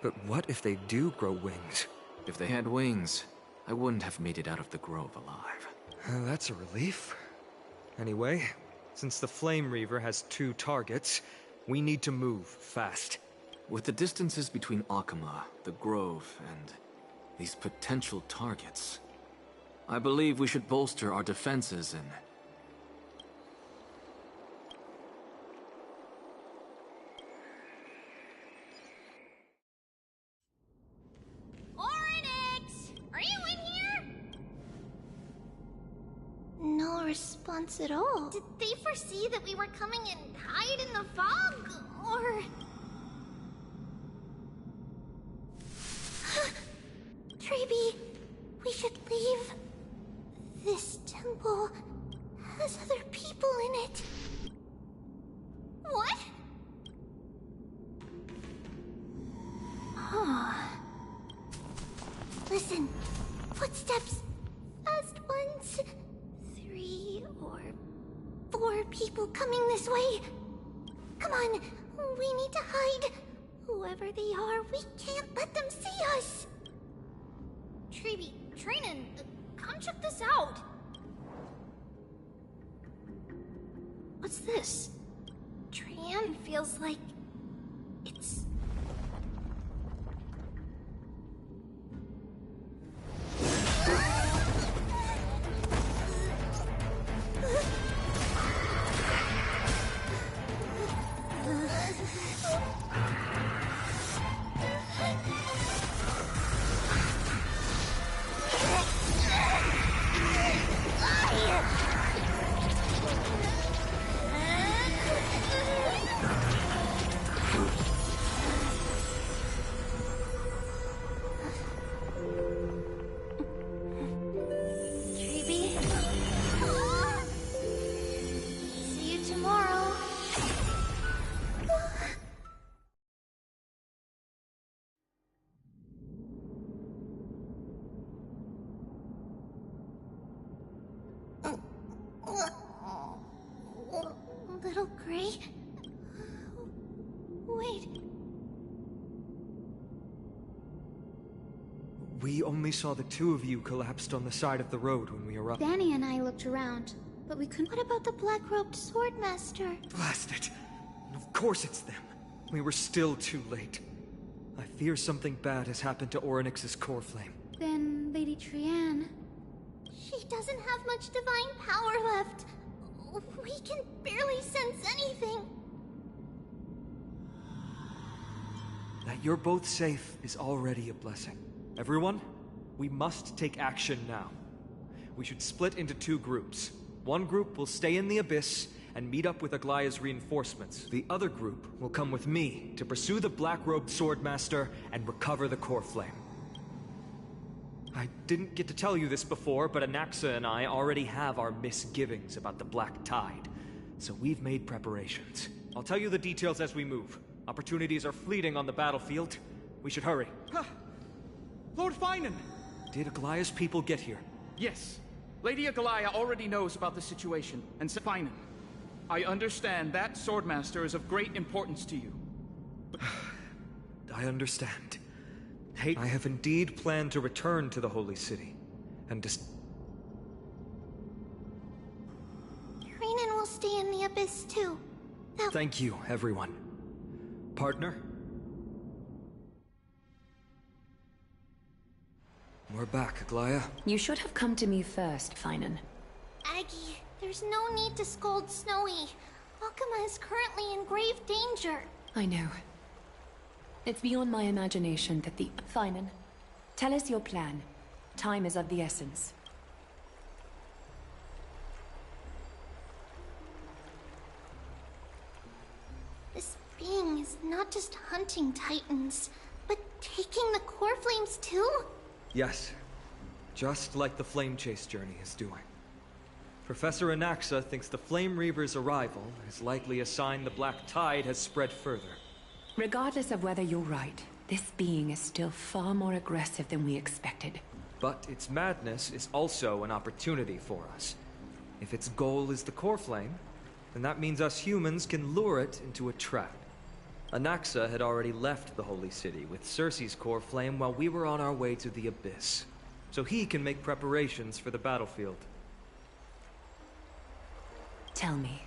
But what if they do grow wings? If they had wings, I wouldn't have made it out of the grove alive. That's a relief. Anyway, since the Flame Reaver has 2 targets, we need to move fast. With the distances between Akama, the grove, and these potential targets, I believe we should bolster our defenses and... Orynyx! Are you in here? No response at all. Did they foresee that we were coming and hide in the fog? Or... Treeby, we should leave. This temple has other people in it. What? Listen, footsteps. Fast ones. 3 or 4 people coming this way. Come on, we need to hide. Whoever they are, we can't let them see us. Treeby, Trinan, come check this out. What's this? Trian feels like it's... Little Gray? Wait. We only saw the 2 of you collapsed on the side of the road when we arrived. Danny and I looked around, but we couldn't... What about the black-robed Swordmaster? Blast it! Of course it's them. We were still too late. I fear something bad has happened to Orynyx's core flame. Then Lady Trian... She doesn't have much divine power left. We can barely sense anything. That you're both safe is already a blessing. Everyone, we must take action now. We should split into 2 groups. One group will stay in the Abyss and meet up with Aglaya's reinforcements. The other group will come with me to pursue the black-robed Swordmaster and recover the core flame. I didn't get to tell you this before, but Anaxa and I already have our misgivings about the Black Tide. So we've made preparations. I'll tell you the details as we move. Opportunities are fleeting on the battlefield. We should hurry. Lord Finan! Did Aglaya's people get here? Yes. Lady Aglaya already knows about the situation, and Finan. I understand that Swordmaster is of great importance to you. I understand. I have indeed planned to return to the Holy City, and Renan will stay in the Abyss too. Thank you, everyone. Partner? We're back, Aglaya. You should have come to me first, Finan. Aggie, there's no need to scold Snowy. Akuma is currently in grave danger. I know. It's beyond my imagination that the... Finan, tell us your plan. Time is of the essence. This being is not just hunting titans, but taking the core flames too? Yes. Just like the Flame Chase journey is doing. Professor Anaxa thinks the Flame Reaver's arrival is likely a sign the Black Tide has spread further. Regardless of whether you're right, this being is still far more aggressive than we expected. But its madness is also an opportunity for us. If its goal is the core flame, then that means us humans can lure it into a trap. Anaxa had already left the Holy City with Cersei's core flame while we were on our way to the Abyss. So he can make preparations for the battlefield. Tell me,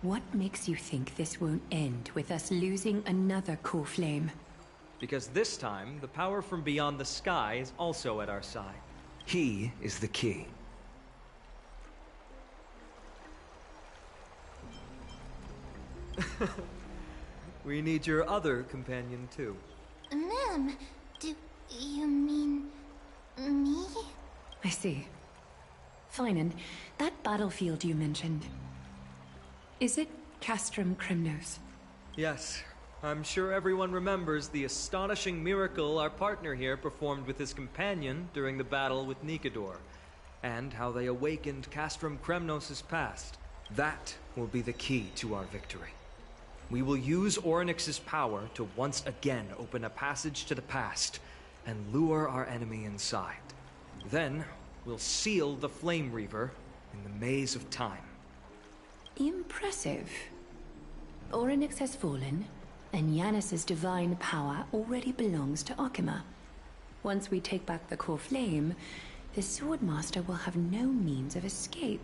what makes you think this won't end with us losing another core flame? Because this time, the power from beyond the sky is also at our side. He is the key. We need your other companion, too. Ma'am, do you mean... me? I see. Finan, that battlefield you mentioned... Is it Castrum Kremnos? Yes. I'm sure everyone remembers the astonishing miracle our partner here performed with his companion during the battle with Nikador, and how they awakened Castrum Kremnos' past. That will be the key to our victory. We will use Orynyx's power to once again open a passage to the past and lure our enemy inside. Then, we'll seal the Flame Reaver in the maze of time. Impressive. Orynyx has fallen, and Yanis's divine power already belongs to Akuma. Once we take back the core flame, the Swordmaster will have no means of escape.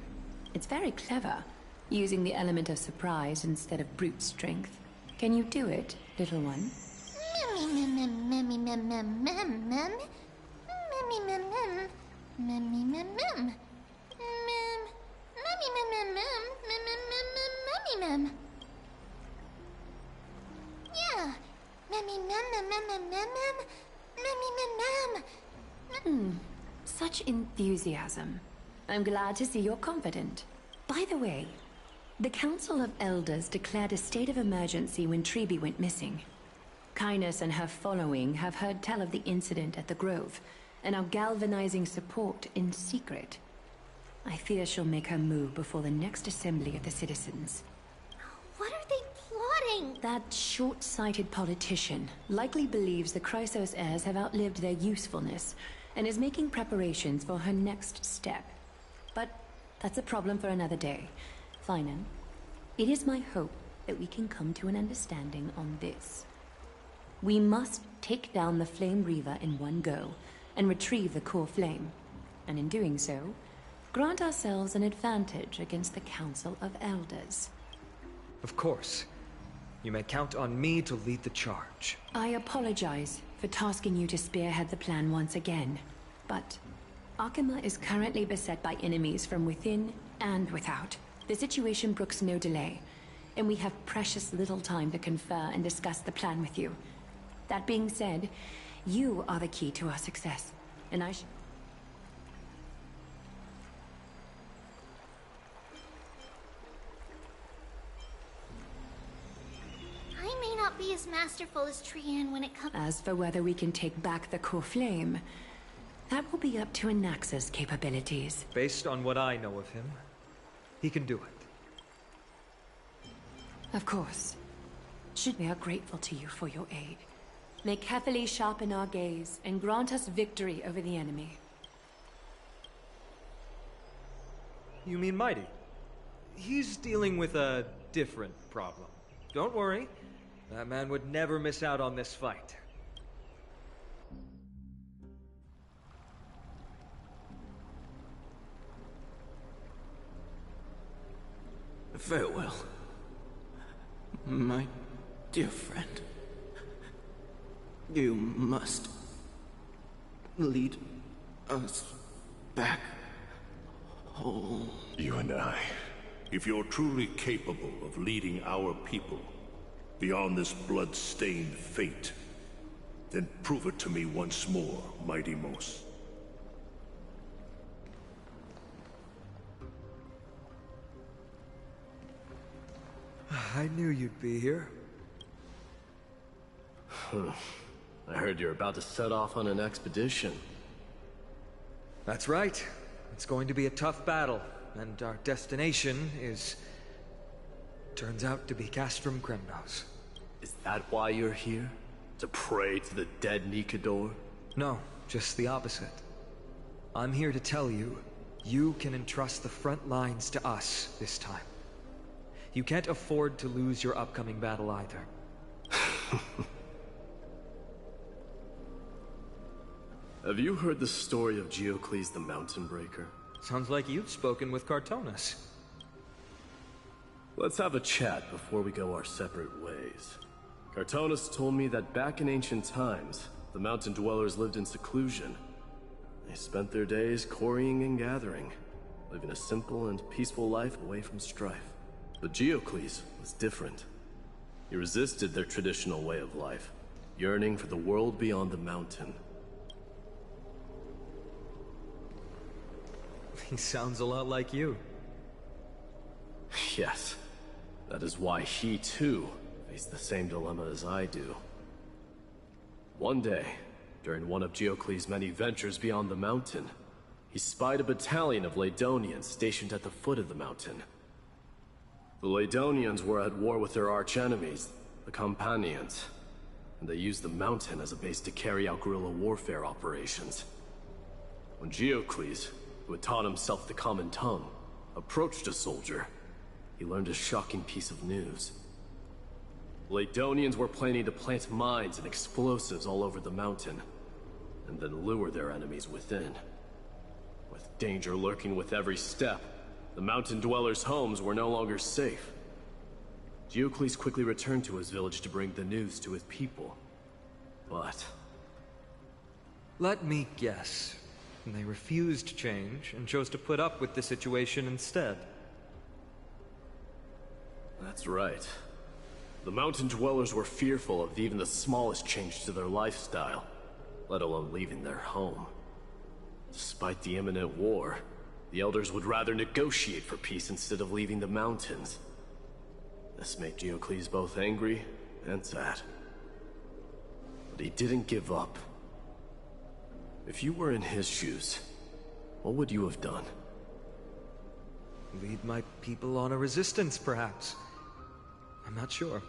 It's very clever, using the element of surprise instead of brute strength. Can you do it, little one? Yeah. Such enthusiasm. I'm glad to see you're confident. By the way, the Council of Elders declared a state of emergency when Treeby went missing. Kainos and her following have heard tell of the incident at the Grove, and are galvanizing support in secret. I fear she'll make her move before the next assembly of the citizens. What are they plotting? That short-sighted politician likely believes the Chrysos heirs have outlived their usefulness, and is making preparations for her next step. But that's a problem for another day. Finan, it is my hope that we can come to an understanding on this. We must take down the Flame Reaver in one go, and retrieve the core flame. And in doing so, grant ourselves an advantage against the Council of Elders. Of course. You may count on me to lead the charge. I apologize for tasking you to spearhead the plan once again, but Akuma is currently beset by enemies from within and without. The situation brooks no delay, and we have precious little time to confer and discuss the plan with you. That being said, you are the key to our success, and I may not be as masterful as Trian when it comes... As for whether we can take back the core flame, That will be up to Anaxa's capabilities. Based on what I know of him, he can do it. Of course. We are grateful to you for your aid. May carefully sharpen our gaze and grant us victory over the enemy. You mean Mighty? He's dealing with a different problem. Don't worry. That man would never miss out on this fight. Farewell, my dear friend. You must lead us back home. You and I. If you're truly capable of leading our people beyond this blood-stained fate, then prove it to me once more, Mighty Mos. I knew you'd be here. I heard you're about to set off on an expedition. That's right. It's going to be a tough battle, and our destination is... turns out to be Castrum Kremnos. Is that why you're here? To pray to the dead Nikador? No, just the opposite. I'm here to tell you, you can entrust the front lines to us this time. You can't afford to lose your upcoming battle either. Have you heard the story of Geocles the Mountain Breaker? Sounds like you've spoken with Cartonus. Let's have a chat before we go our separate ways. Cartonus told me that back in ancient times, the mountain dwellers lived in seclusion. They spent their days quarrying and gathering, living a simple and peaceful life away from strife. But Geocles was different. He resisted their traditional way of life, yearning for the world beyond the mountain. He sounds a lot like you. Yes. That is why he, too, faced the same dilemma as I do. One day, during one of Geocles' many ventures beyond the mountain, he spied a battalion of Ladonians stationed at the foot of the mountain. The Ladonians were at war with their arch-enemies, the Companions, and they used the mountain as a base to carry out guerrilla warfare operations. When Geocles, who had taught himself the common tongue, approached a soldier, he learned a shocking piece of news. Ladonians were planning to plant mines and explosives all over the mountain, and then lure their enemies within. With danger lurking with every step, the mountain dwellers' homes were no longer safe. Geocles quickly returned to his village to bring the news to his people. But... let me guess. They refused change and chose to put up with the situation instead. That's right. The mountain dwellers were fearful of even the smallest change to their lifestyle, let alone leaving their home. Despite the imminent war, the elders would rather negotiate for peace instead of leaving the mountains. This made Geocles both angry and sad. But he didn't give up. If you were in his shoes, what would you have done? Lead my people on a resistance, perhaps. I'm not sure.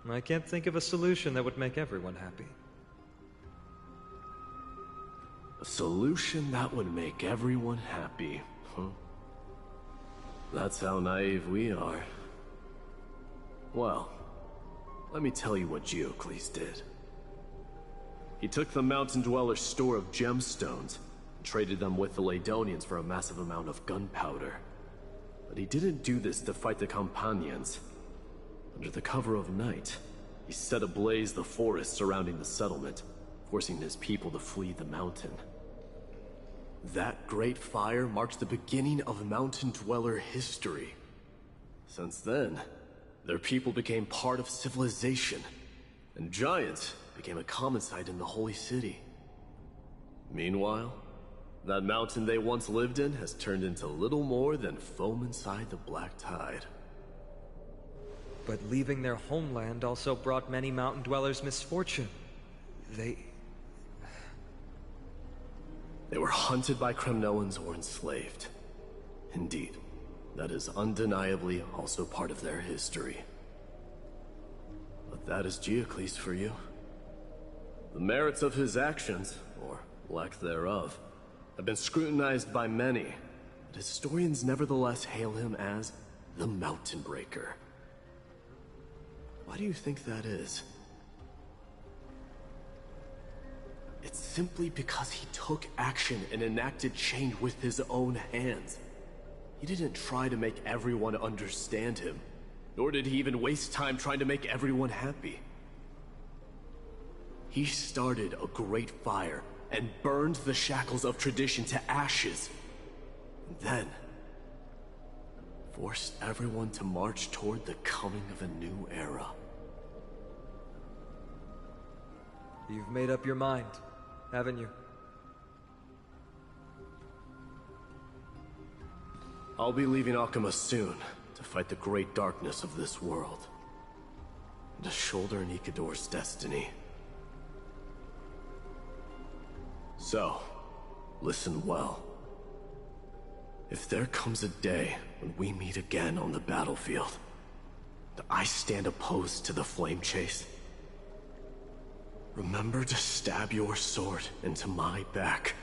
I can't think of a solution that would make everyone happy. A solution that would make everyone happy, huh? That's how naive we are. Well, let me tell you what Geocles did. He took the mountain dwellers' store of gemstones and traded them with the Ladonians for a massive amount of gunpowder. But he didn't do this to fight the Companions. Under the cover of night, he set ablaze the forest surrounding the settlement, forcing his people to flee the mountain. That great fire marked the beginning of mountain dweller history. Since then, their people became part of civilization, and giants became a common sight in the holy city. Meanwhile, that mountain they once lived in has turned into little more than foam inside the black tide. But leaving their homeland also brought many mountain dwellers misfortune. They were hunted by Kremnoans or enslaved. Indeed, that is undeniably also part of their history. But that is Geocles for you. The merits of his actions, or lack thereof, have been scrutinized by many, but historians nevertheless hail him as the Mountain Breaker. Why do you think that is? It's simply because he took action and enacted change with his own hands. He didn't try to make everyone understand him, nor did he even waste time trying to make everyone happy. He started a great fire and burned the shackles of tradition to ashes. And then forced everyone to march toward the coming of a new era. You've made up your mind, haven't you? I'll be leaving Alchema soon to fight the great darkness of this world, and to shoulder Nikador's destiny. So, listen well. If there comes a day when we meet again on the battlefield, and I stand opposed to the flame chase, remember to stab your sword into my back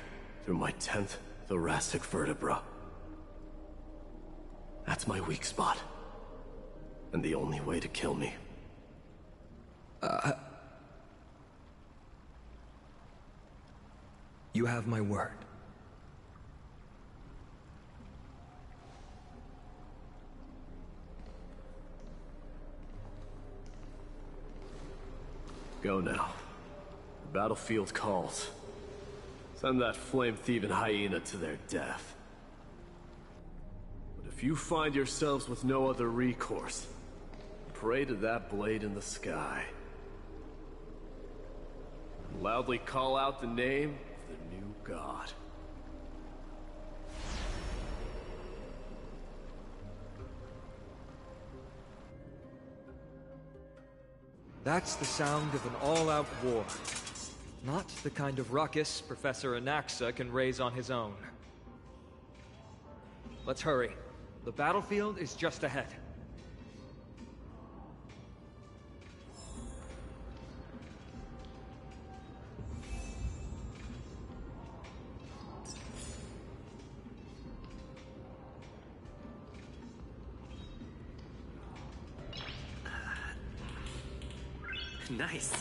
through my 10th thoracic vertebra. That's my weak spot, and the only way to kill me. You have my word. Go now. The battlefield calls. Send that flame-thieving hyena to their death. But if you find yourselves with no other recourse, pray to that blade in the sky. And loudly call out the name of the new god. That's the sound of an all-out war. Not the kind of ruckus Professor Anaxa can raise on his own. Let's hurry. The battlefield is just ahead. Nice.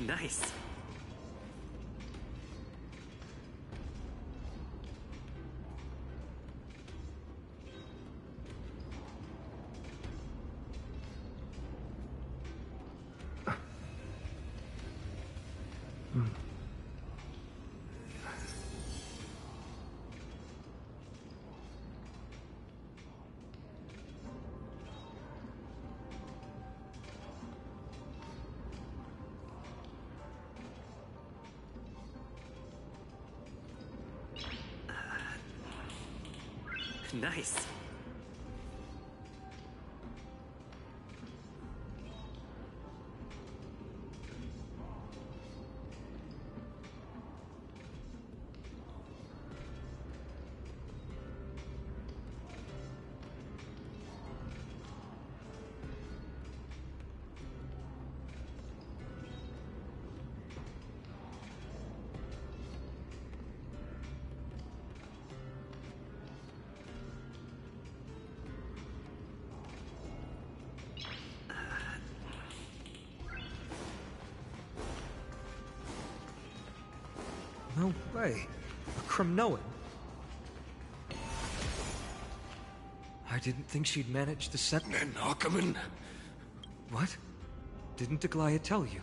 Nice. Nice. No way. A Cremnoan? I didn't think she'd manage to set... And Ackerman? What? Didn't Aglaya tell you?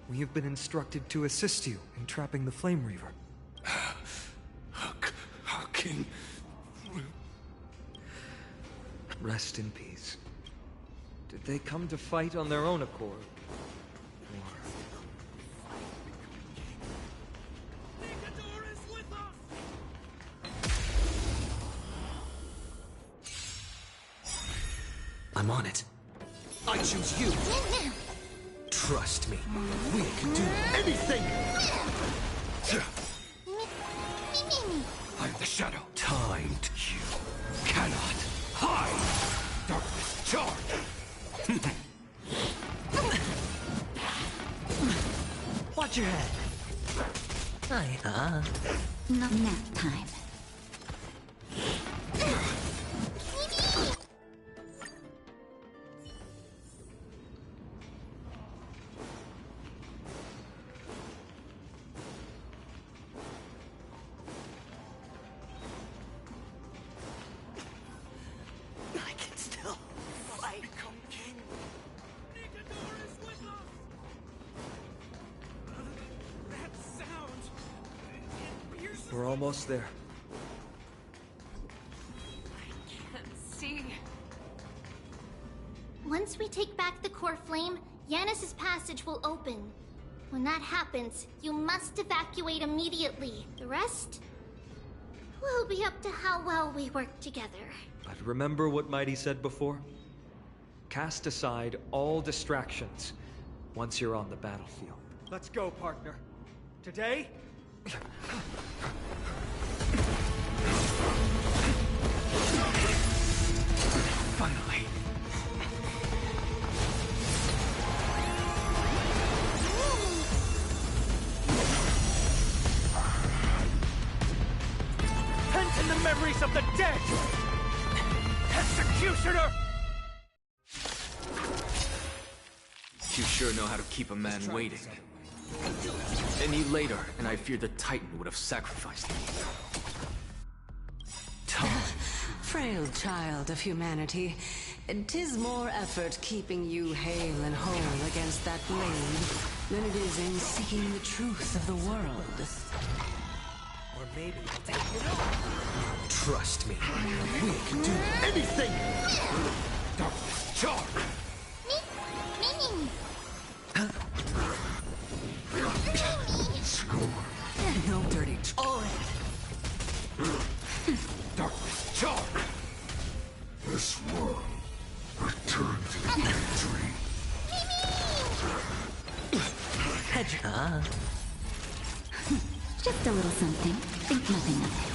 We have been instructed to assist you in trapping the Flame Reaver. How can... Rest in peace. Did they come to fight on their own accord? I'm on it. I choose you. Trust me. We can do anything. I'm the shadow. Time to you. Cannot hide. Darkness charge. Watch your head. Not nap time. We're almost there. See. Once we take back the core flame, Yanis's passage will open. When that happens, you must evacuate immediately. The rest will be up to how well we work together. But remember what Mighty said before? Cast aside all distractions once you're on the battlefield. Let's go, partner. Today? Finally. Pent in the memories of the dead! Executioner! You sure know how to keep a man waiting. Any later, and I fear the Titan would have sacrificed me. Frail child of humanity, 'tis more effort keeping you hale and whole against that blade than it is in seeking the truth of the world. Or maybe I'll take it all. Trust me. We can do anything! Darkness charge! No dirty Darkness charge! This world return to the victory. Just a little something. Think nothing of it.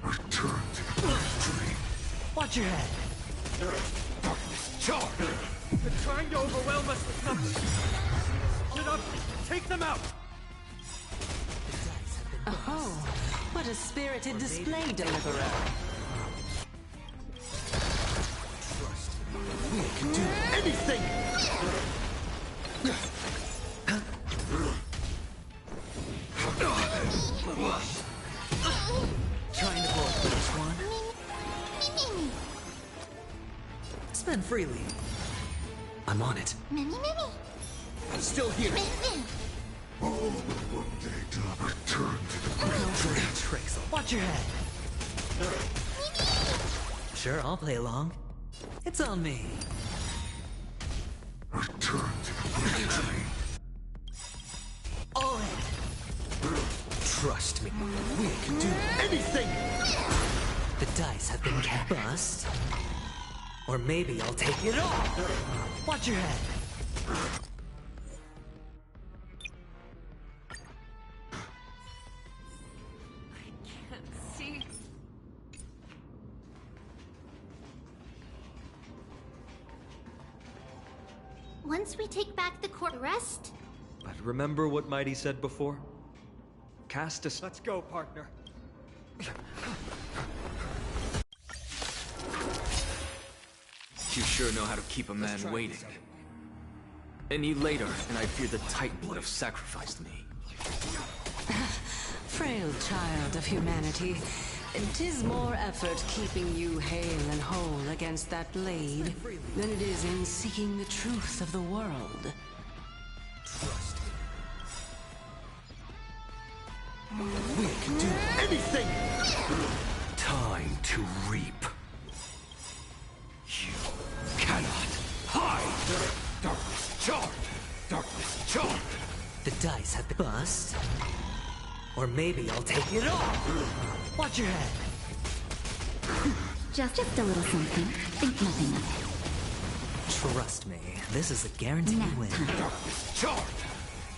Return to the victory. Watch your head. Darkness charge! They're trying to overwhelm us with numbers. Get up! Take them out! Oh, what a spirited display, Deliverer. We can do anything! Trying to blow this one? Spend freely. I'm on it. I'm still here. All but one day to return to the No dirty tricks. Watch your head. Sure, I'll play along. It's on me. return to the victory. All in. Trust me. We can do anything! The dice have been cast. Bust. Or maybe I'll take it all. Watch your head. See. Once we take back the core rest, But remember what Mighty said before? Cast a... Let's go, partner. You sure know how to keep a man waiting. Any later, and I fear the Titan would have sacrificed me. Frail child of humanity, 'tis more effort keeping you hale and whole against that blade than it is in seeking the truth of the world. Trust me. We can do anything! Time to reap. You cannot hide! Darkness charred! Darkness charred! The dice have been bust. Or maybe I'll take it all! Watch your head! Just a little something. Think nothing of it. Trust me, this is a guaranteed win. Darkness charred!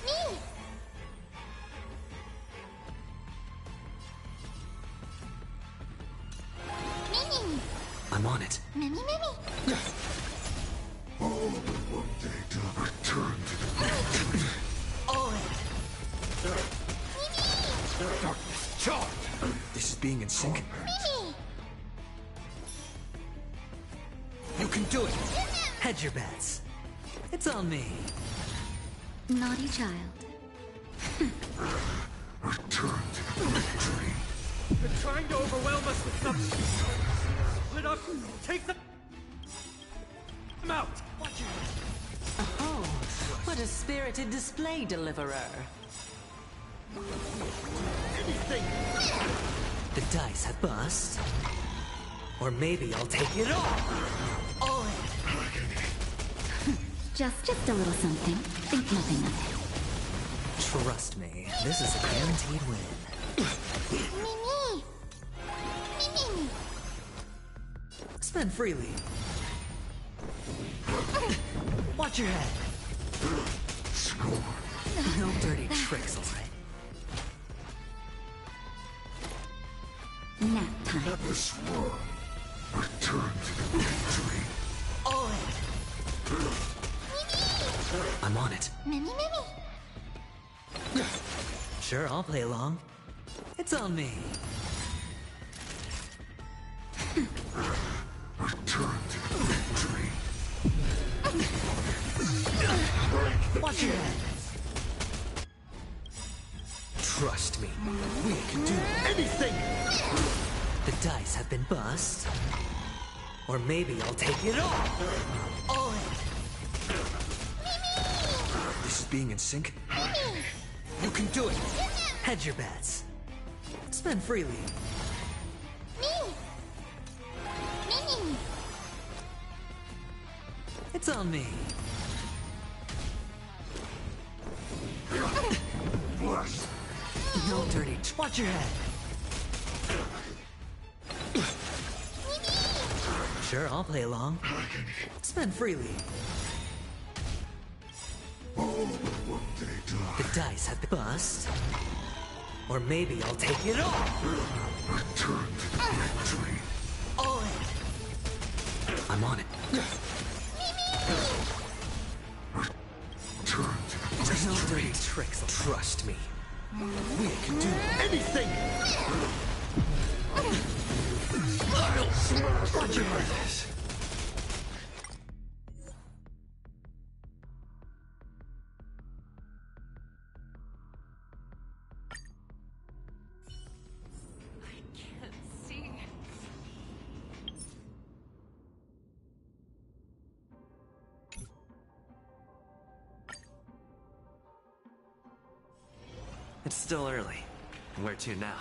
Me! Mimi! I'm on it. Mimi, Mimi! All but one day to return to the Oh! Darkness charred! This is being in sync. Mimi! You can do it! Hedge your bets. It's on me. Naughty child. return to the victory. They're trying to overwhelm us with something. Split up, take them out. Watch your head. Oh, what a spirited display, deliverer. Anything! The dice have bust. Or maybe I'll take it all! All in! Just a little something. Think nothing of it. Trust me, this is a guaranteed win. Mimi! Mimi! Spend freely. Watch your head. No dirty tricks, alright? Nap time. This world, return to the victory. All in! I'm on it. Mimi, Mimi! Sure, I'll play along. It's on me. Return to the victory. Watch your head. Trust me, we can do anything! The dice have been bust. Or maybe I'll take it all! All in! This is being in sync? You can do it! Hedge your bets. Spend freely. Me! Mimi! It's on me. Bless. No dirty. Watch your head. Sure, I'll play along. Spend freely. All but one day die. The dice have been bust. Or maybe I'll take it all. Return to the victory. All in. I'm on it. Return to the There's no dirty tricks. Trust me. We can do anything. Watch your head. It's still early. Where to now?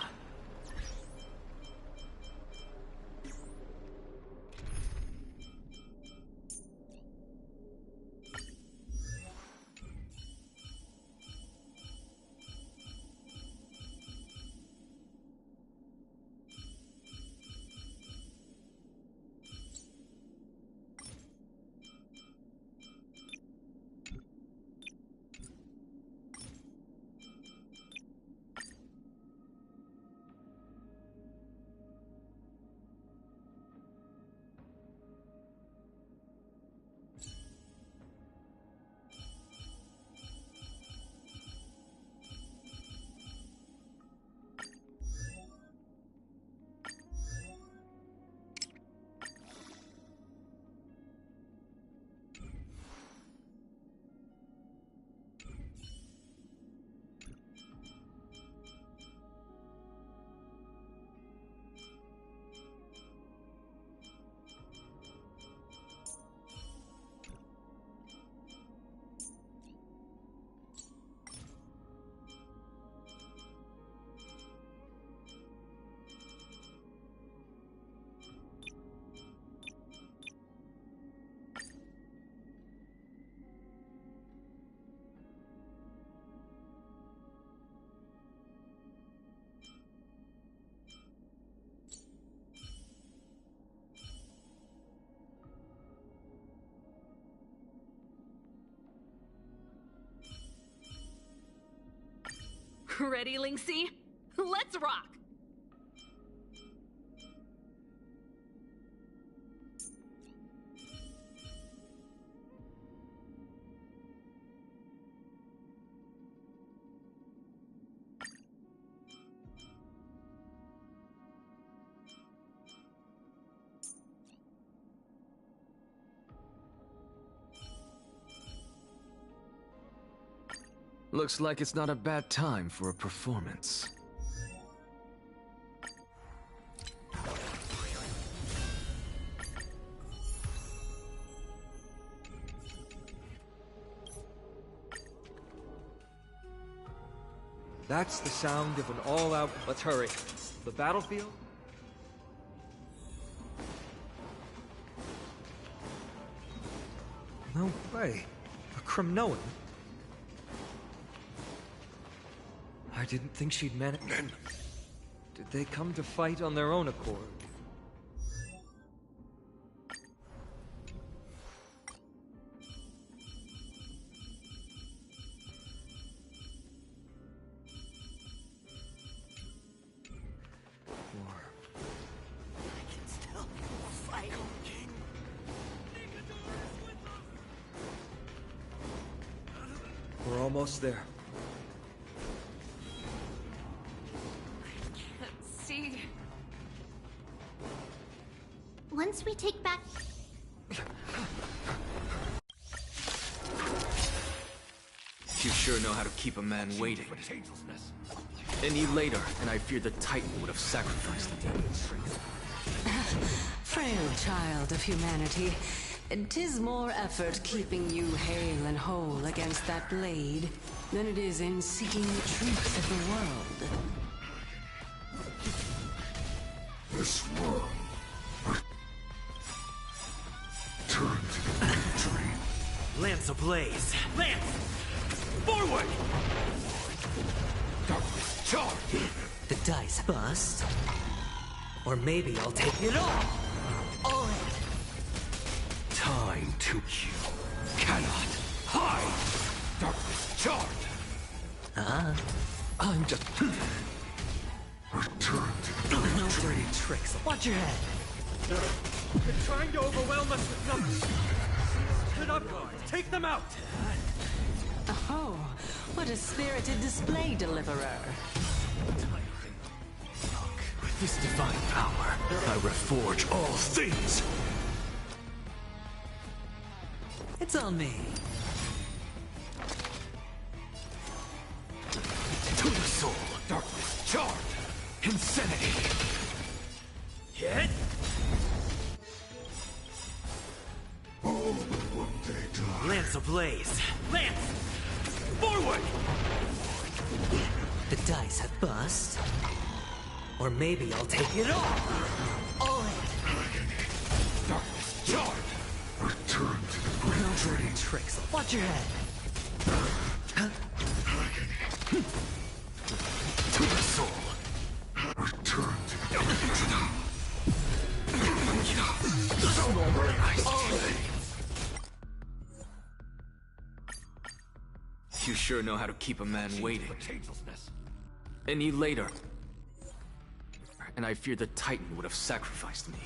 Ready, Linksy? Let's rock! Looks like it's not a bad time for a performance. That's the sound of an all-out... Let's hurry. The battlefield? No way. A Cremnoan? I didn't think she'd manage... Did they come to fight on their own accord? We're almost there. Let's see. Once we take back... You sure know how to keep a man waiting. Any later, and I fear the Titan would have sacrificed him. Frail child of humanity, 'tis more effort keeping you hale and whole against that blade than it is in seeking the truth of the world. This world turned to the victory. Lance ablaze! Lance! Forward! Darkness charge! The dice bust. Or maybe I'll take it all! All in! Time to you cannot hide! Darkness charge! I'm just... Return to the No victory. dirty tricks. Watch your head. They're trying to overwhelm us with numbers. Get up, guards. Take them out. Oh, what a spirited display, deliverer. With this divine power, I reforge all things. It's on me. To the soul, darkness charge, insanity. Hit! Lance ablaze! Lance! Forward! The dice have bust. Or maybe I'll take it all! All in! Darkness charge! Return to the No victory. dirty tricks. Watch your head. To the soul. Return to the victory. You sure know how to keep a man waiting. Any later, and I fear the Titan would have sacrificed me.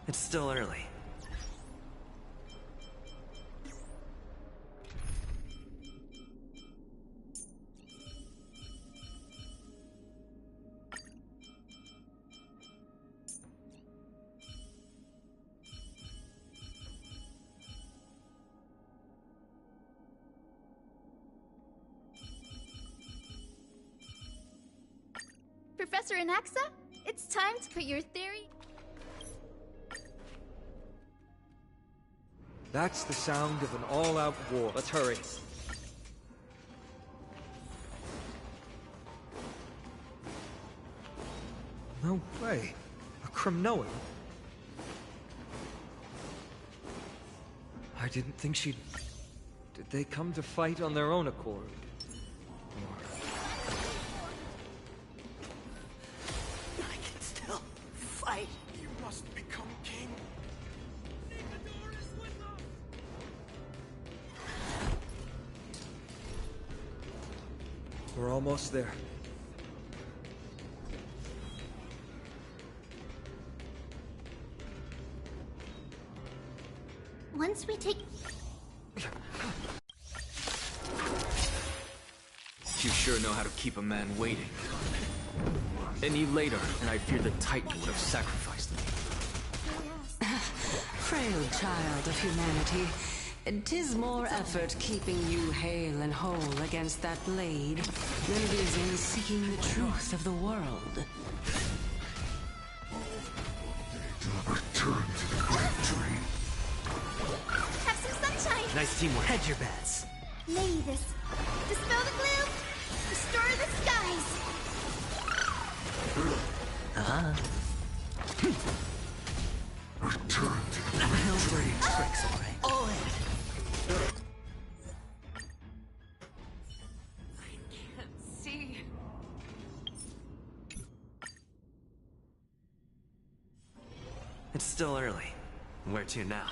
It's still early. Professor Anaxa, it's time to put your theory... That's the sound of an all-out war. Let's hurry. No way. A Cremnoan? I didn't think she'd... Did they come to fight on their own accord? I can still fight. You must become king. We're almost there. Once we take... You sure know how to keep a man waiting. Any later, and I fear the Titan would have sacrificed me. Frail child of humanity, 'tis more effort keeping you hale and whole against that blade than it is in seeking the truth of the world. Return to the great tree. Have some sunshine! Nice teamwork. Hedge your bets. May this dispel the gloom, restore the skies! Return to the great tree. Tricks, alright. All in. See. It's still early. Where to now?